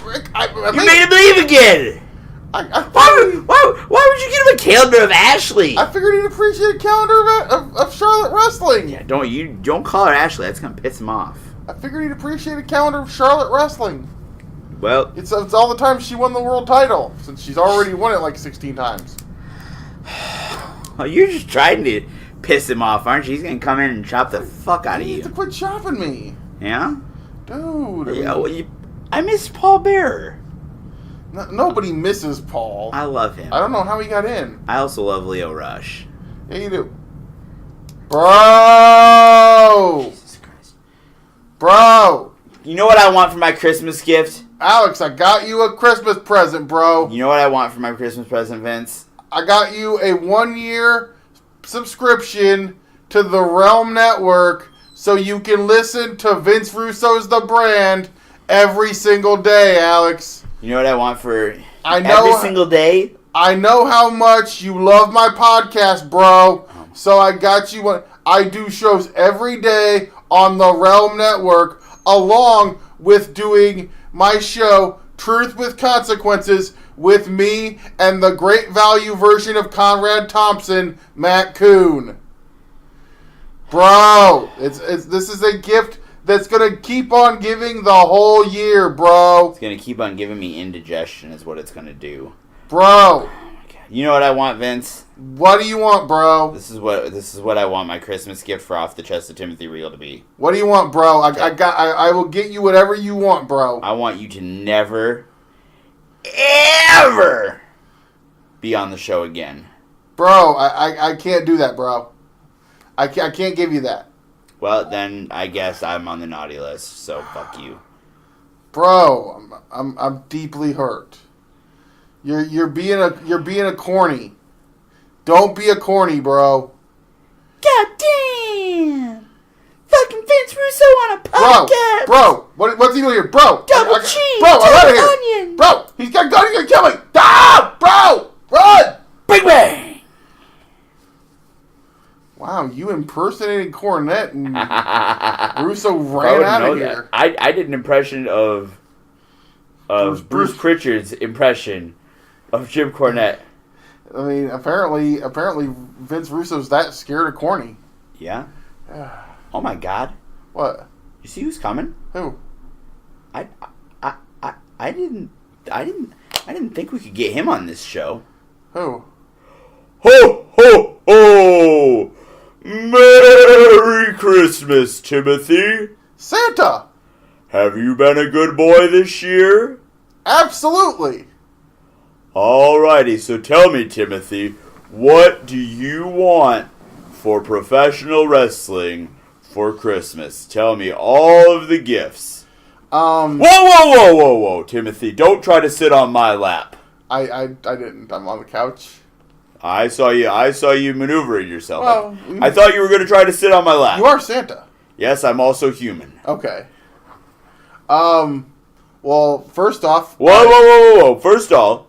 Rick, You made him leave again. Why would you get him a calendar of Ashley? I figured he'd appreciate a calendar of Charlotte wrestling. Yeah, don't call her Ashley. That's gonna piss him off. I figured he'd appreciate a calendar of Charlotte wrestling. Well, it's all the time she won the world title, since she's already won it like 16 times. Well, you're just trying to piss him off, aren't you? He's gonna come in and chop the fuck out of you. You need to quit chopping me. Yeah? Dude. Yeah, I miss Paul Bearer. Nobody misses Paul. I love him. I don't know how he got in. I also love Leo Rush. Yeah, you do. Bro! Jesus Christ. Bro! You know what I want for my Christmas gift? Alex, I got you a Christmas present, bro. You know what I want for my Christmas present, Vince? I got you a 1-year subscription to the Realm Network so you can listen to Vince Russo's The Brand every single day, Alex. You know what I want for every single day? I know how much you love my podcast, bro. So I got you one. I do shows every day on the Realm Network, along with doing my show, Truth with Consequences, with me and the great value version of Conrad Thompson, Matt Kuhn. Bro, this is a gift that's going to keep on giving the whole year, bro. It's going to keep on giving me indigestion is what it's going to do. Bro. Oh, my God. You know what I want, Vince? What do you want, bro? This is what I want my Christmas gift for Off the Chest of Timothy Regal to be. What do you want, bro? I will get you whatever you want, bro. I want you to never, ever be on the show again. Bro, I can't do that, bro. I can't give you that. Well, then I guess I'm on the naughty list, so fuck you. Bro, I'm deeply hurt. You're being a corny. Don't be a corny, bro. God damn! Fucking Vince Russo on a podcast! Bro, what's he doing here? Bro! Double cheese! Bro, I'm out of here! Onion! Bro, he's got a gun, he's gonna kill me! Ah! Bro! Run! Big bang! Wow, you impersonated Cornette and Russo ran out of here. I did an impression of Bruce Pritchard's impression of Jim Cornette. I mean, apparently Vince Russo's that scared of corny. Yeah. Oh my God. What? You see who's coming? Who? I didn't think we could get him on this show. Who? Ho ho ho! Merry Christmas, Timothy. Santa. Have you been a good boy this year? Absolutely. Alrighty, so tell me, Timothy, what do you want for professional wrestling for Christmas? Tell me all of the gifts. Whoa, Timothy, don't try to sit on my lap. I didn't. I'm on the couch. I saw you maneuvering yourself. Well, I thought you were going to try to sit on my lap. You are Santa. Yes, I'm also human. Okay. Well, first off. Whoa. First off,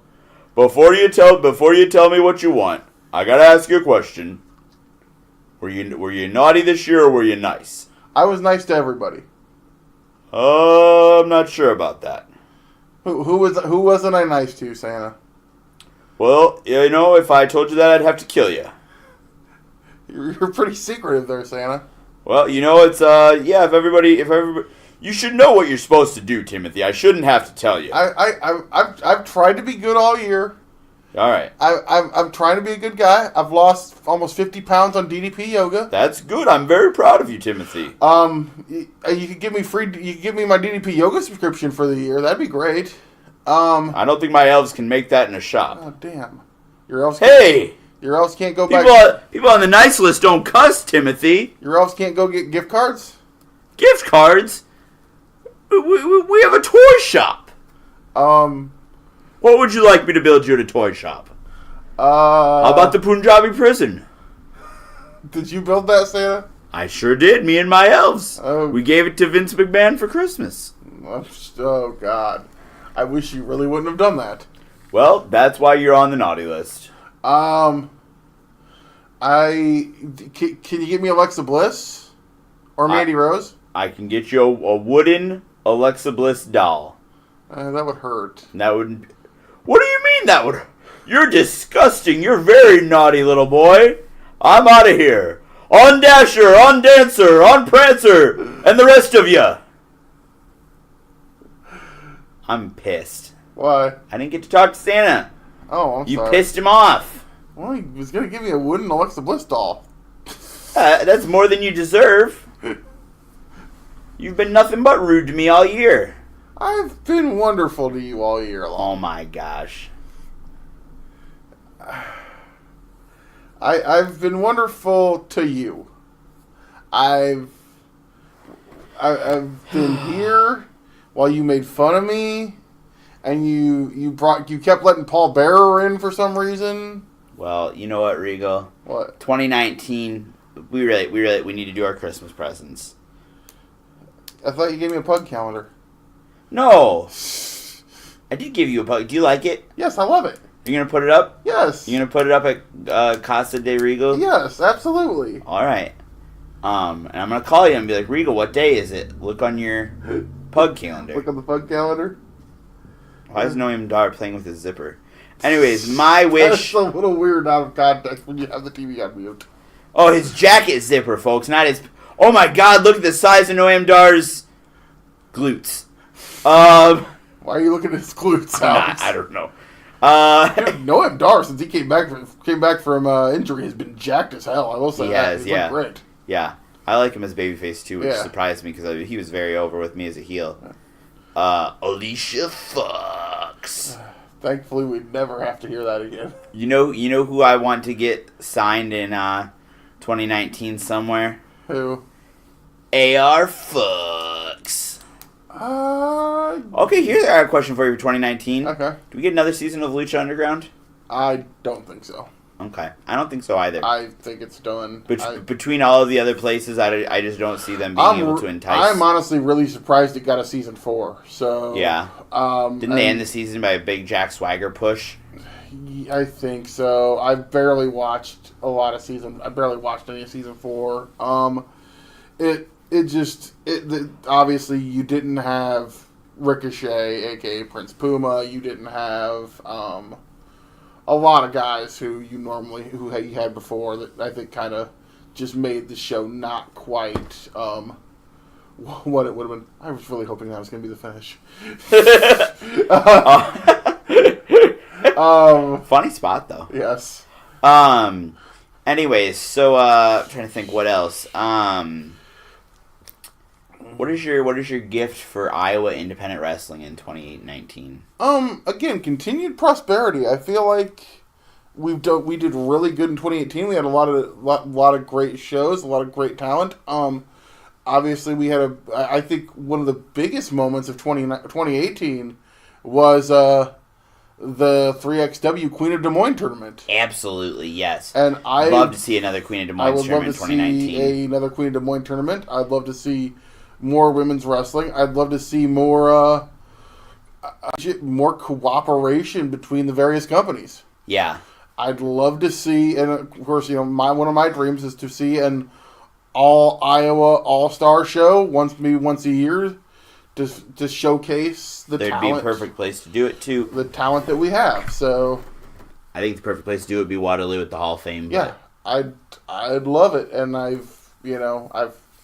before you tell me what you want, I gotta ask you a question. Were you naughty this year or were you nice? I was nice to everybody. I'm not sure about that. Who wasn't I nice to, Santa? Well, you know, if I told you that, I'd have to kill you. You're pretty secretive there, Santa. Well, you know, it's if everybody, you should know what you're supposed to do, Timothy. I shouldn't have to tell you. I've tried to be good all year. All right. I'm trying to be a good guy. I've lost almost 50 pounds on DDP yoga. That's good. I'm very proud of you, Timothy. You could give me my DDP yoga subscription for the year. That'd be great. I don't think my elves can make that in a shop. Oh damn! Your elves. Your elves can't go People on the nice list don't cuss, Timothy. Your elves can't go get gift cards. Gift cards? We have a toy shop. What would you like me to build you at a toy shop? How about the Punjabi prison? Did you build that, Santa? I sure did, me and my elves. Oh. We gave it to Vince McMahon for Christmas. Oh, God. I wish you really wouldn't have done that. Well, that's why you're on the naughty list. Can you get me Alexa Bliss? Or Mandy Rose? I can get you a wooden Alexa Bliss doll. That would hurt. That would... What do you mean that would... You're disgusting. You're very naughty, little boy. I'm out of here. On Dasher, on Dancer, on Prancer, and the rest of you. I'm pissed. Why? I didn't get to talk to Santa. Oh, I'm sorry. You pissed him off. Well, he was going to give me a wooden Alexa Bliss doll. That's more than you deserve. You've been nothing but rude to me all year. I've been wonderful to you all year long. Oh my gosh. I've been wonderful to you. I've been here while you made fun of me, and you kept letting Paul Bearer in for some reason. Well, you know what, Regal? What? 2019, we need to do our Christmas presents. I thought you gave me a pug calendar. No. I did give you a pug. Do you like it? Yes, I love it. You're going to put it up? Yes. You're going to put it up at Casa de Regal? Yes, absolutely. All right. And I'm going to call you and be like, Regal, what day is it? Look on your pug calendar. Look on the pug calendar? Why is Noam Dar playing with his zipper? Anyways, my wish... That's a little weird out of context when you have the TV on mute. Oh, his jacket zipper, folks, not his... Oh my god, look at the size of Noam Dar's glutes. Why are you looking at his glutes, Alex? I don't know. Noam Dar, since he came back from injury, has been jacked as hell. I will say that. He's looked great. Yeah. I like him as babyface, too, which surprised me because he was very over with me as a heel. Alicia Fox. Thankfully, we'd never have to hear that again. You know who I want to get signed in 2019 somewhere? Who? AR Fox. Okay, here's a question for you for 2019. Okay. Do we get another season of Lucha Underground? I don't think so. Okay. I don't think so either. I think it's done. Between all of the other places, I just don't see them being able to entice. I'm honestly really surprised it got a season 4. So yeah. Didn't they end the season by a big Jack Swagger push? I think so. I barely watched any of season 4. Obviously you didn't have Ricochet, aka Prince Puma. You didn't have a lot of guys who you had before that I think kind of just made the show not quite what it would have been. I was really hoping that was going to be the finish. Funny spot though. Yes. Anyways, so I'm trying to think what else. What is your gift for Iowa independent wrestling in 2019? Again, continued prosperity. I feel like we did really good in 2018. We had a lot of great shows, a lot of great talent. Obviously we had I think one of the biggest moments of 2018 was the 3XW Queen of Des Moines tournament. Absolutely, yes. And I'd love to see another Queen of Des Moines tournament in 2019. I would love to see another Queen of Des Moines tournament. I'd love to see more women's wrestling. I'd love to see more cooperation between the various companies. Yeah. I'd love to see, and of course, one of my dreams is to see an all Iowa All-Star show once a year to showcase the talent. There'd be a perfect place to do it too. The talent that we have. So I think the perfect place to do it would be Waterloo at the Hall of Fame. Yeah, I'd love it, and I've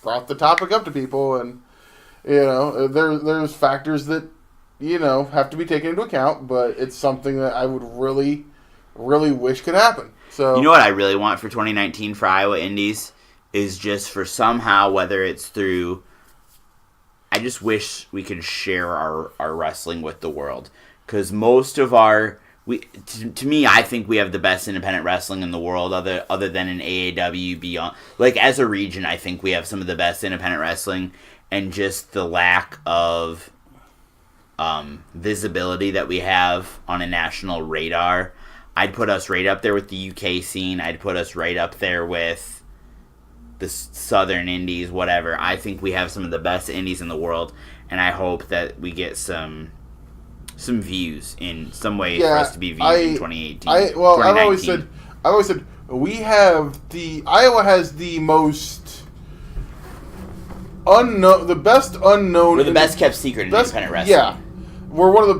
brought the topic up to people, and there's factors that have to be taken into account, but it's something that I would really, really wish could happen. So you know what I really want for 2019 for Iowa Indies is just for somehow, whether it's through, I just wish we could share our wrestling with the world, because most of to me, I think we have the best independent wrestling in the world, other than in AAW. Beyond, like as a region, I think we have some of the best independent wrestling, and just the lack of visibility that we have on a national radar. I'd put us right up there with the UK scene. I'd put us right up there with the Southern Indies, whatever. I think we have some of the best indies in the world, and I hope that we get some views in some way for us to be viewed in 2018. I've always said Iowa has the most unknown, the best unknown. We're the best kept secret in independent wrestling. Yeah, we're one of the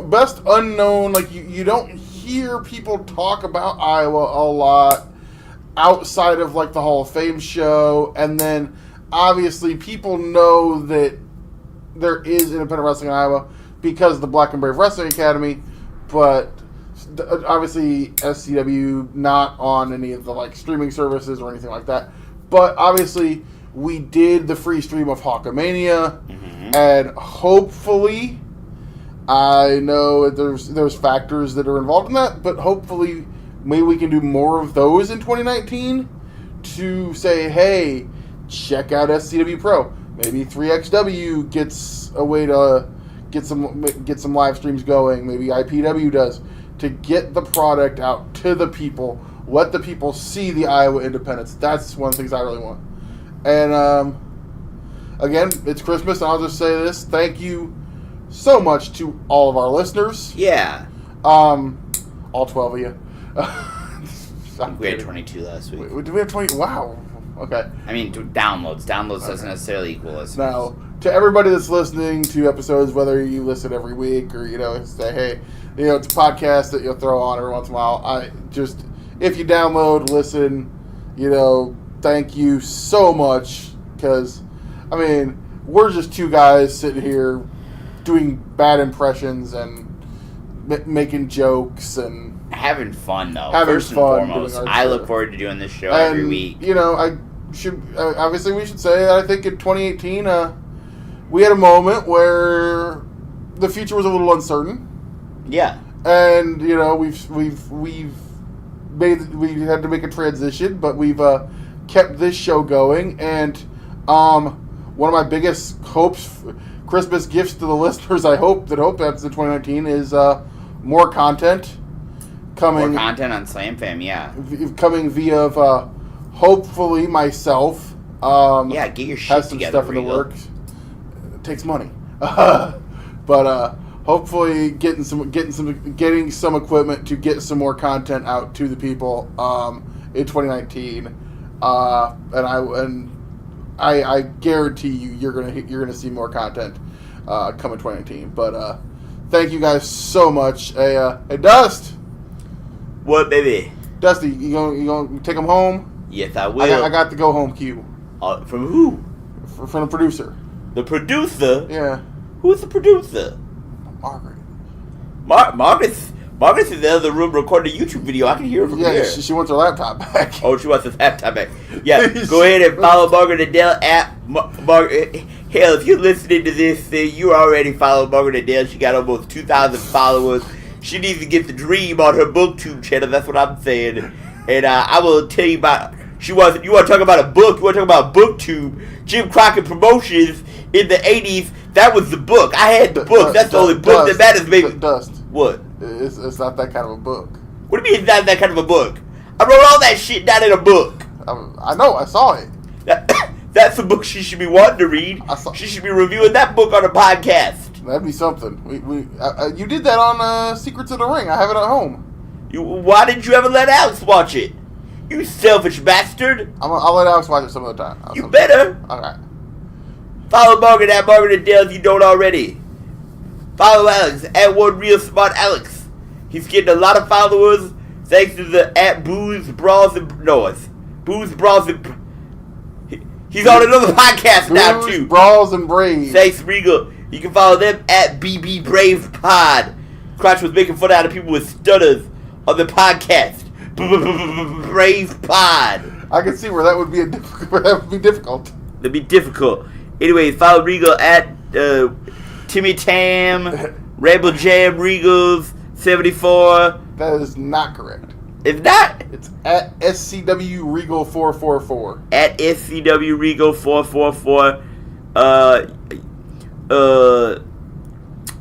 best unknown. Like you don't hear people talk about Iowa a lot outside of like the Hall of Fame show, and then obviously people know that there is independent wrestling in Iowa because of the Black and Brave Wrestling Academy, but obviously SCW not on any of the like streaming services or anything like that. But obviously we did the free stream of Hawkamania, and hopefully, I know there's factors that are involved in that, but hopefully maybe we can do more of those in 2019 to say, hey, check out SCW Pro. Maybe 3XW gets a way to get some live streams going. Maybe IPW does, to get the product out to the people. Let the people see the Iowa independence. That's one of the things I really want. And again, it's Christmas, and I'll just say this: thank you so much to all of our listeners. Yeah. All 12 of you. We had 22 last week. Did we have 20? Wow. Okay. I mean, downloads. Downloads doesn't necessarily equal listeners. Now, to everybody that's listening to episodes, whether you listen every week or, say, hey, it's a podcast that you'll throw on every once in a while. If you download, listen, thank you so much, because, I mean, we're just two guys sitting here doing bad impressions and making jokes and having fun though. Having First and fun foremost, doing our I show. look forward to doing this show every week. You know, I should obviously we should say that I think in 2018 we had a moment where the future was a little uncertain. Yeah. And you know we had to make a transition, but we've kept this show going. And one of my biggest hopes, Christmas gifts to the listeners, I hope that's in 2019 is more content coming. More content on Slam Fam, yeah. Coming via hopefully myself. Yeah, get your shit has some together. Stuff in the works. It takes money, but hopefully getting some equipment to get some more content out to the people in 2019. And I guarantee you're gonna see more content come in 2019. But thank you guys so much. Hey Dust. What, baby? Dusty, you gonna take them home? Yes, I will. I got the go home cue. From who? From the producer. The producer? Yeah. Who's the producer? Margaret. Margaret's in the other room recording a YouTube video. I can hear her from here. She wants her laptop back. Oh, she wants her laptop back. Yeah, go ahead and follow Margaret Adele at Margaret. Hell, if you're listening to this thing, you already follow Margaret Adele. She got almost 2,000 followers. She needs to get the dream on her BookTube channel. That's what I'm saying. And I will tell you about. You want to talk about a book? You want to talk about BookTube? Jim Crockett Promotions in the 80s. That was the book. I had the book. That's the only book that matters, baby. Dust. What? It's not that kind of a book. What do you mean it's not that kind of a book? I wrote all that shit down in a book. I know. I saw it. That's the book she should be wanting to read. She should be reviewing that book on a podcast. That'd be something. You did that on Secrets of the Ring. I have it at home. Why didn't you ever let Alex watch it? You selfish bastard. I'll let Alex watch it some of the time. You better. Okay. Follow Margaret at Margaret Adele if you don't already. Follow Alex at One Real Smart Alex. He's getting a lot of followers thanks to the at Booze, Brawls, and Noise. Booze, Brawls, and... He's on another podcast now, too. Brawls, and Brave. Thanks, Regal. You can follow them at BB Brave Pod. Crotch was making fun out of people with stutters on the podcast. Brave Pod. I can see where that would be difficult. That'd be difficult. Anyways, follow Regal at Timmy Tam, Rebel Jam Regals 74. That is not correct. It's not. It's at SCW Regal 444. At SCW Regal 444.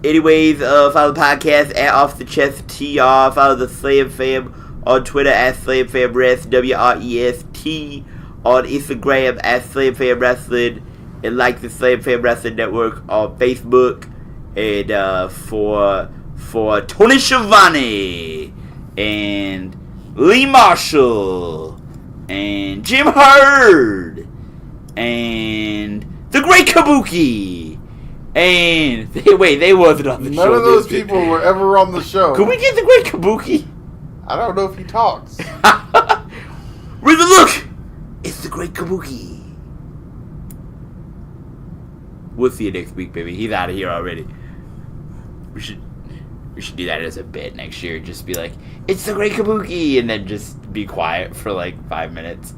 Anyways, follow the podcast at Off the Chest TR. Follow the Slam Fam on Twitter at Slam Fam Rest WREST. On Instagram at Slam Fam Wrestling. And like the Slam Fam Wrestling Network on Facebook. And for Tony Schiavone and Lee Marshall and Jim Hurd and the Great Kabuki and they wasn't on the show. None of those people were ever on the show. Could we get the Great Kabuki? I don't know if he talks. Read the look. It's the Great Kabuki. We'll see you next week, baby. He's out of here already. We should do that as a bit next year. Just be like, it's the Great Kabuki, and then just be quiet for like 5 minutes.